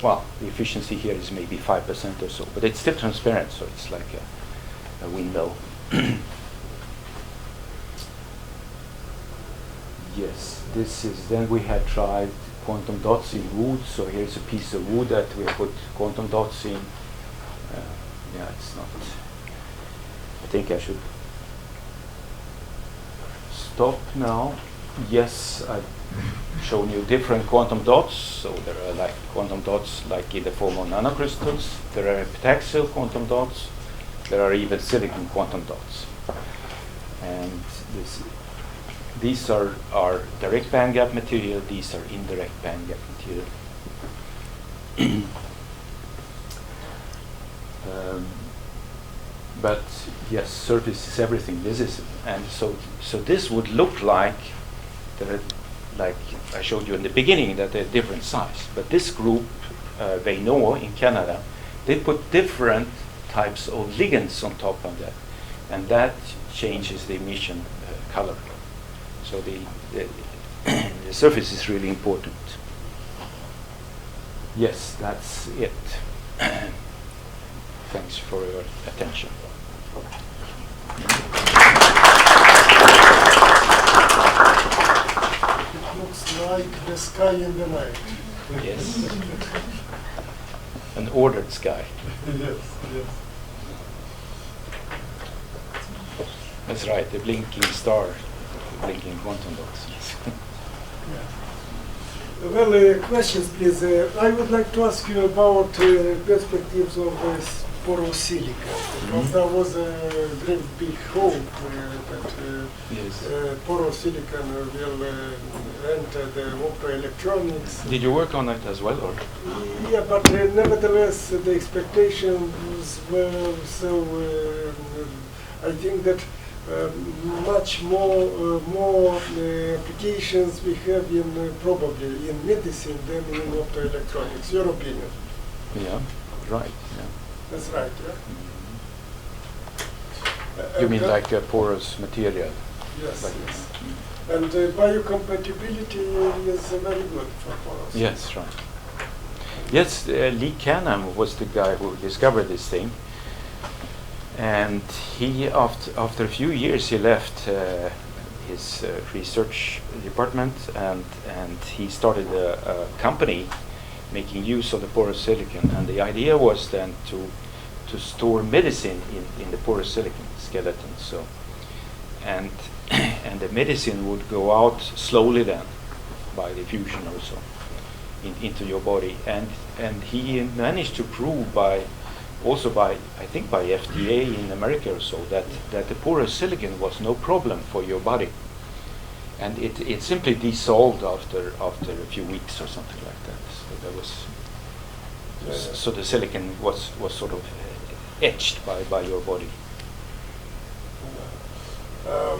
well, the efficiency here is maybe 5% or so, but it's still transparent, so it's like a window. Yes, this is, then we had tried quantum dots in wood, so here's a piece of wood that we put quantum dots in. Yeah, it's not, I think I should stop now. Yes, I've shown you different quantum dots. So there are like quantum dots like in the form of nanocrystals. There are epitaxial quantum dots. There are even silicon quantum dots. And these are direct bandgap material. These are indirect bandgap material. But yes, surface is everything. This is, and so this would look like. Like I showed you in the beginning, that they're different size. But this group, Viorel in Canada, they put different types of ligands on top of that, and that changes the emission color. So the surface is really important. Yes, that's it. Thanks for your attention. Looks like the sky in the night. Yes. An ordered sky. Yes, yes. That's right, the blinking star, the blinking quantum dots. Well, questions, please. I would like to ask you about perspectives of porosilica, because there was a great big hope that Yes. porosilicon will enter the optoelectronics. Did you work on it as well, or? Yeah, but nevertheless, the expectations were so. I think that much more applications we have in probably in medicine than in optoelectronics. Your opinion? Yeah, right. Yeah. That's right, yeah. You mean like a porous material? Yes, like- yes. And biocompatibility is very good for porous. Yes, right. Yes, Tighineanu was the guy who discovered this thing, and he, after a few years, he left his research department and he started a company making use of the porous silicon. And the idea was then to store medicine in the porous silicon skeleton. So, and and the medicine would go out slowly then by diffusion also into your body. And he managed to prove by I think by FDA in America or so that the porous silicon was no problem for your body, and it simply dissolved after a few weeks or something like that. So there was so the silicon was sort of etched by your body.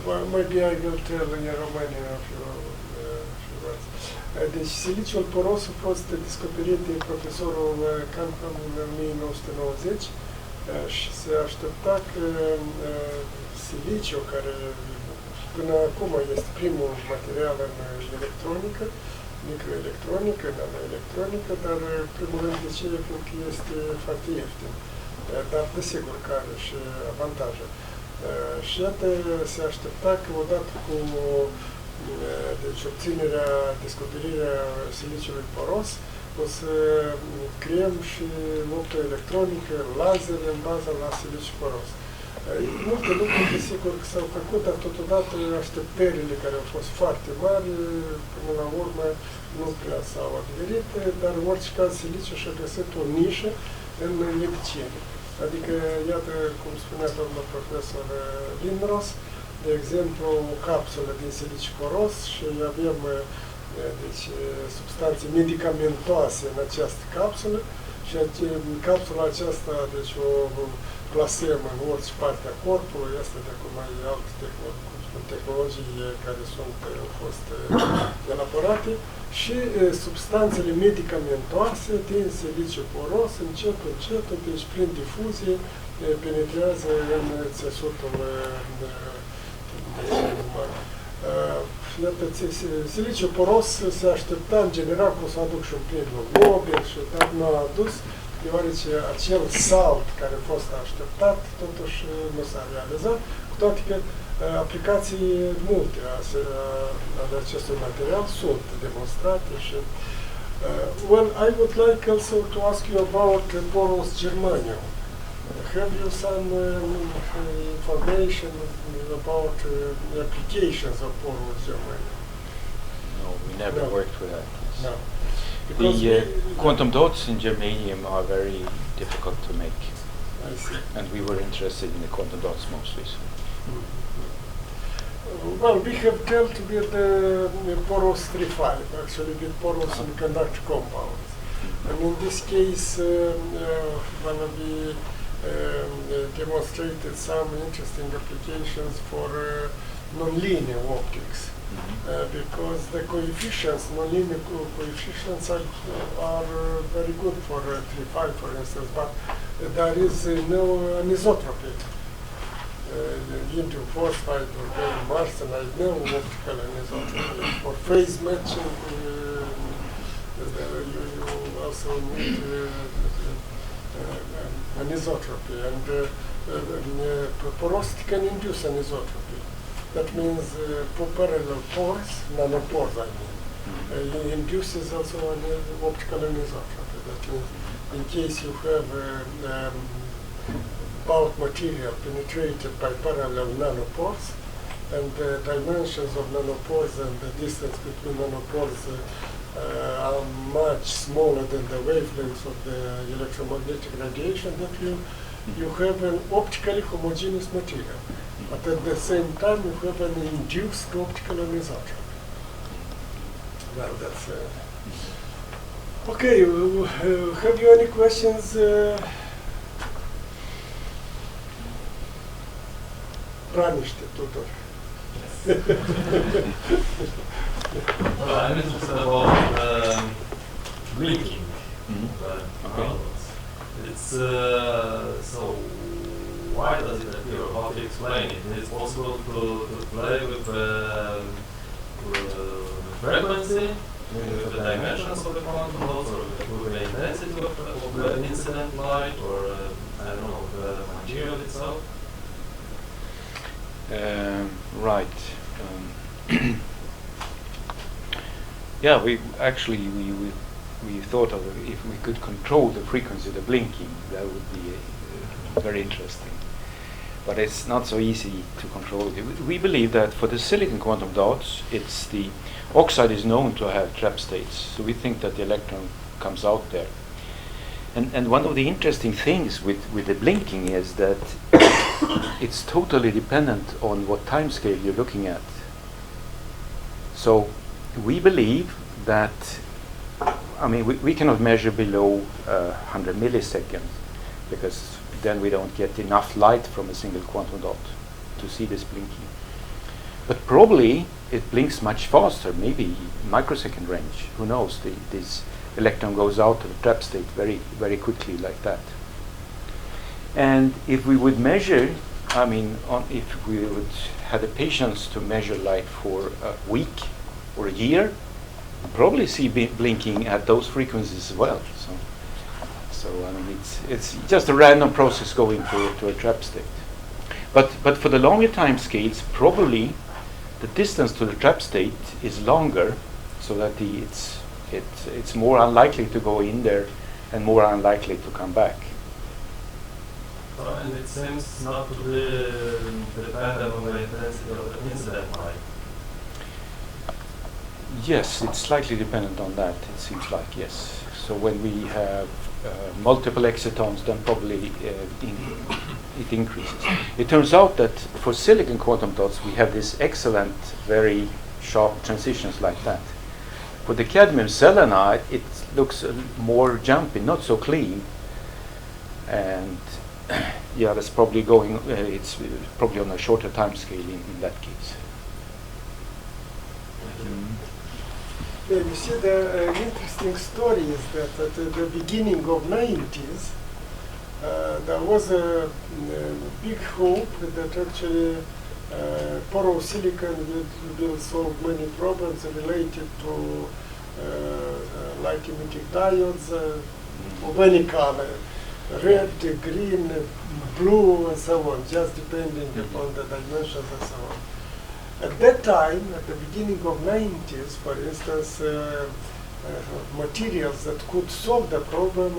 Well, maybe I will tell in Romania a few words. Deci siliciul poros a fost descoperit de profesorul Canham în 1990 și se aștepta că siliciu, care până acum este primul material în electronică, microelectronică, nanoelectronică, dar primul rând de ce? Pentru că este foarte ieftin, dar desigur că are și avantaje. Și iată, se aștepta că odată cu deci obținerea, descoperirea siliciului poros, o să creăm și optoelectronică, laser în bază la siliciu poros. Multe lucruri, desigur, s-au făcut, dar totodată așteptările care au fost foarte mari, până la urmă nu prea s-au aderit, dar în orice caz siliciu și-a găsit o nișă în medicină. Adică, iată, cum spunea domnul profesor Linnros, de exemplu, o capsulă din siliciu poros și avem deci, substanțe medicamentoase în această capsulă și capsula aceasta deci, o plasăm în orice parte a corpului, asta de acum e alte tehnologii care au fost elaborate și substanțele medicamentoase din siliciu poros încet, deci prin difuzie penetrează în țesutul siliciu poros se aștepta în general că o să aduc și un premiu Nobel, dar nu a adus, deoarece acel salt care a fost așteptat totuși nu s-a realizat, cu toate că aplicații multe ale acestui material sunt demonstrate și well, I would like also to ask you about porous germanium. Have you some information about applications of porous germanium? No, we never worked with that. No. The quantum dots in germanium are very difficult to make. I see. And we were interested in the quantum dots mostly. So. Well, we have dealt with the porous 3-5, actually with porous semiconductor compounds. And in this case, we demonstrated some interesting applications for nonlinear optics. Because the coefficients, nonlinear coefficients are very good for 3-5, for instance, but there is no anisotropy. Indium phosphide or gallium arsenide, no optical anisotropy. For phase matching, you also need anisotropy, and porosity can induce anisotropy. That means parallel pores, nanopores I mean, induces also an optical anisotropy. That means in case you have bulk material penetrated by parallel nanopores, and the dimensions of nanopores and the distance between nanopores are much smaller than the wavelengths of the electromagnetic radiation, that you have an optically homogeneous material. But at the same time, you have an induced optical anisotropy. Well, that's... Okay, have you any questions? Braniște, Tudor. Well, I'm interested about blinking. Okay. It's so why does it appear? How to explain it? Is it possible to play with frequency, maybe with the dimensions of the quantum dots, or with the intensity of the incident light, or I don't know, the material itself? Right. Yeah, we actually we thought of if we could control the frequency of the blinking, that would be very interesting. But it's not so easy to control it. We believe that for the silicon quantum dots, it's the oxide is known to have trap states, so we think that the electron comes out there. And one of the interesting things with the blinking is that it's totally dependent on what time scale you're looking at. So we believe that, I mean, we cannot measure below 100 milliseconds, because then we don't get enough light from a single quantum dot to see this blinking. But probably it blinks much faster, maybe microsecond range. Who knows? This electron goes out of the trap state very, very quickly like that. And if we would measure, I mean, if we would have the patience to measure light for a week or a year, we'd probably see blinking at those frequencies as well. So I mean, it's just a random process going to a trap state. But for the longer time scales, probably the distance to the trap state is longer, so that it's more unlikely to go in there and more unlikely to come back. And it seems not to be dependent on the intensity of the incident light. Yes, it's slightly dependent on that, it seems like, yes. So when we have multiple excitons, then probably it increases. It turns out that for silicon quantum dots, we have this excellent, very sharp transitions like that. For the cadmium selenide, it looks more jumpy, not so clean. And yeah, that's probably going, it's probably on a shorter time scale in that case. Yeah, you see, the interesting story is that at the beginning of 90s, there was a big hope that actually porosilicon will solve many problems related to light-emitting diodes of any color, red, green, blue, and so on, just depending upon the dimensions and so on. At that time, at the beginning of 90s, for instance, materials that could solve the problem,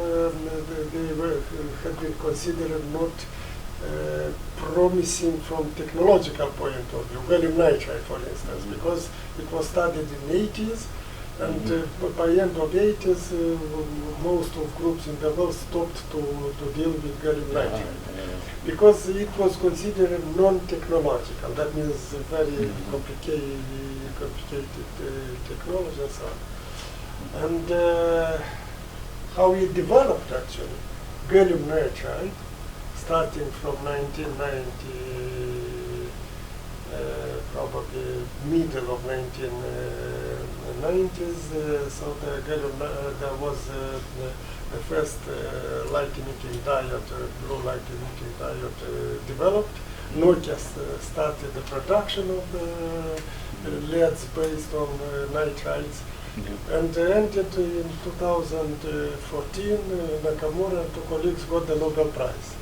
had been considered not promising from technological point of view. Gallium nitride, for instance, because it was studied in the 80s, and by end of 80s, most of groups in the world stopped to deal with gallium nitride. Because it was considered non-technological. That means very complicated technology and so on. And how it developed actually, gallium nitride, starting from 1990, probably middle of 1990s. So the gallium, there was the first light-emitting diode, blue light-emitting diode developed. Nokia started the production of the LEDs based on nitrides. And ended in 2014, Nakamura and two colleagues got the Nobel Prize.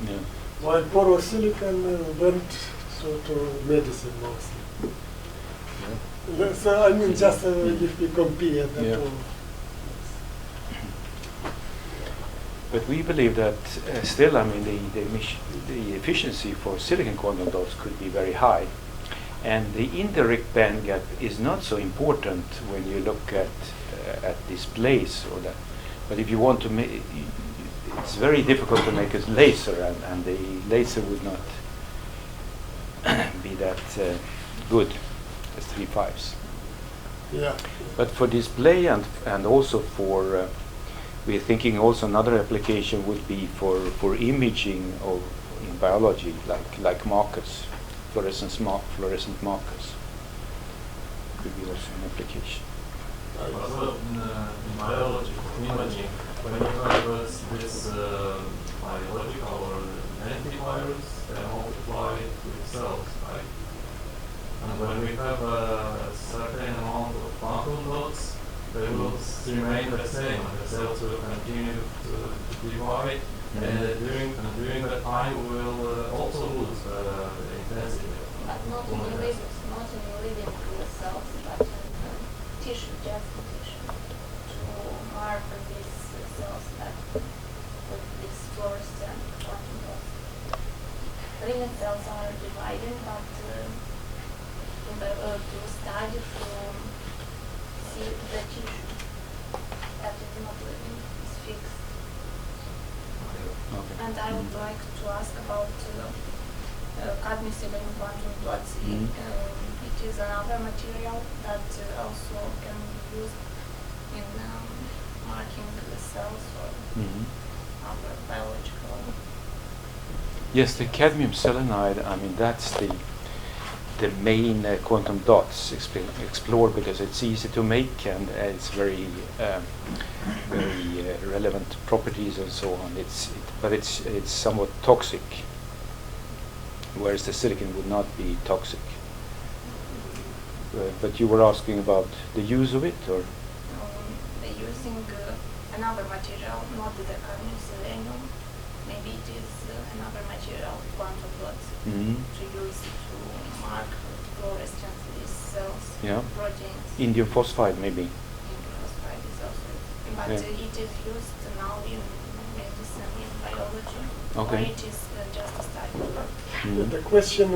While porosilicon went to medicine mostly. So I mean, just if we compare the two. But we believe that still, I mean, the efficiency for silicon quantum dots could be very high. And the indirect band gap is not so important when you look at displays or that. But if you want to make, it's very difficult to make a laser, and the laser would not be that good as 3.5s. Yeah. But for display and also for, we're thinking also another application would be for imaging of in biology, like markers. Fluorescent markers could be also an application. Also in biology, imaging, when you have this biological or antivirus, they multiply with cells, right? And when we have a certain amount of quantum dots, they will remain the same, and the cells will continue to divide, and during that time we will also lose the intensity. But not in the living cells, but in tissue, just in tissue, to mark these cells that with these fluorescent quantum dots. Living cells are divided, but to study to see the tissue that is not living, is fixed. Okay. And I would like to ask about cadmium quantum dots. It is another material that also can be used in marking the cells or other biological. Yes, the cadmium selenide, I mean, that's the main quantum dots explored because it's easy to make and it's very relevant properties and so on. But it's somewhat toxic, whereas the silicon would not be toxic. But you were asking about the use of it, or? They're using another material, not the cadmium selenium. Maybe it is another material, quantum dots, to use to mark fluorescence these cells, proteins. Indium phosphide, maybe. Indium phosphide is also used. But it is used now in medicine, in biology, or it is just a study. The question,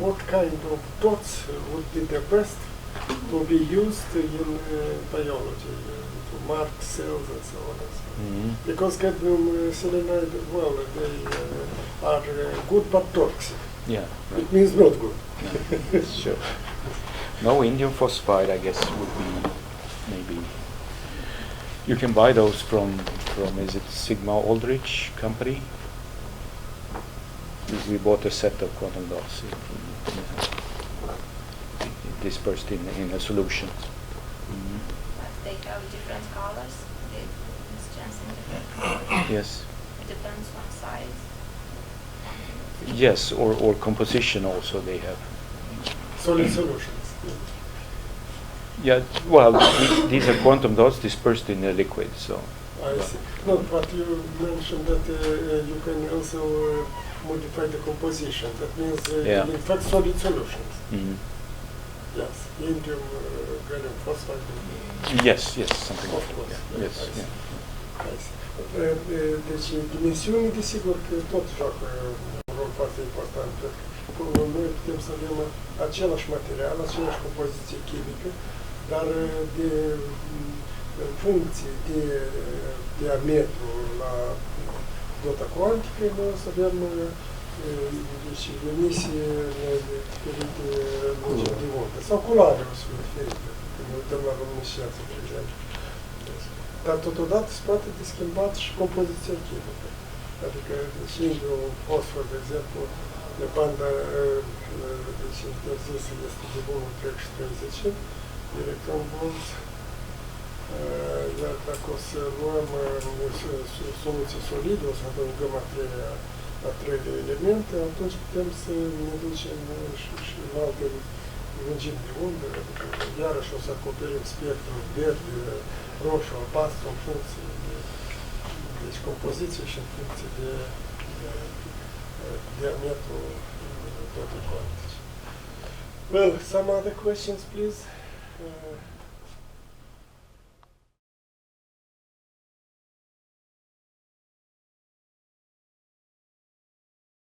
what kind of dots would be the best to be used in biology, to mark cells and so on and so on. Because cadmium selenide, well, they are good but toxic. Yeah. Right. It means not good. Yeah. Sure. No, indium phosphide, I guess, would be maybe. You can buy those from is it Sigma Aldrich company? We bought a set of quantum dots dispersed in a solution. But they have different colors. They chance in different colors. Yes. It depends on size. Yes, or composition also they have. Solid solutions. Yeah, well, these are quantum dots dispersed in a liquid, so. I see. No, but you mentioned that you can also modify the composition. That means, in fact, solid solutions. Yes, indium, gallium phosphide. Yes, something Of like course. that. Yes, Deci, dimensiunile, desigur, că tot joacă un rol foarte important. Noi putem să avem același material, aceeași compoziție chimică, dar în funcție de diametru la dota cuantică, noi o să avem emisii diferite lungimi de undă. Sau culoare o să fie diferite, când ne uităm la luminescență, de exemplu. Dar totodată se poate de schimbat și compoziția chimică. Adică, deci, indium fosfor, de exemplu, de banda deci, interzisă este de 1,30 electron volts. Iar dacă o să luăm soluții solide, o să adăugăm a trei elemente, atunci putem să ne ducem și în alte lungimi de undă, adică iarăși o să acoperim spectrul verde, roșu, albastru, în funcție de deci, compoziție și în funcție de diametru total quantities. Well, some other questions, please.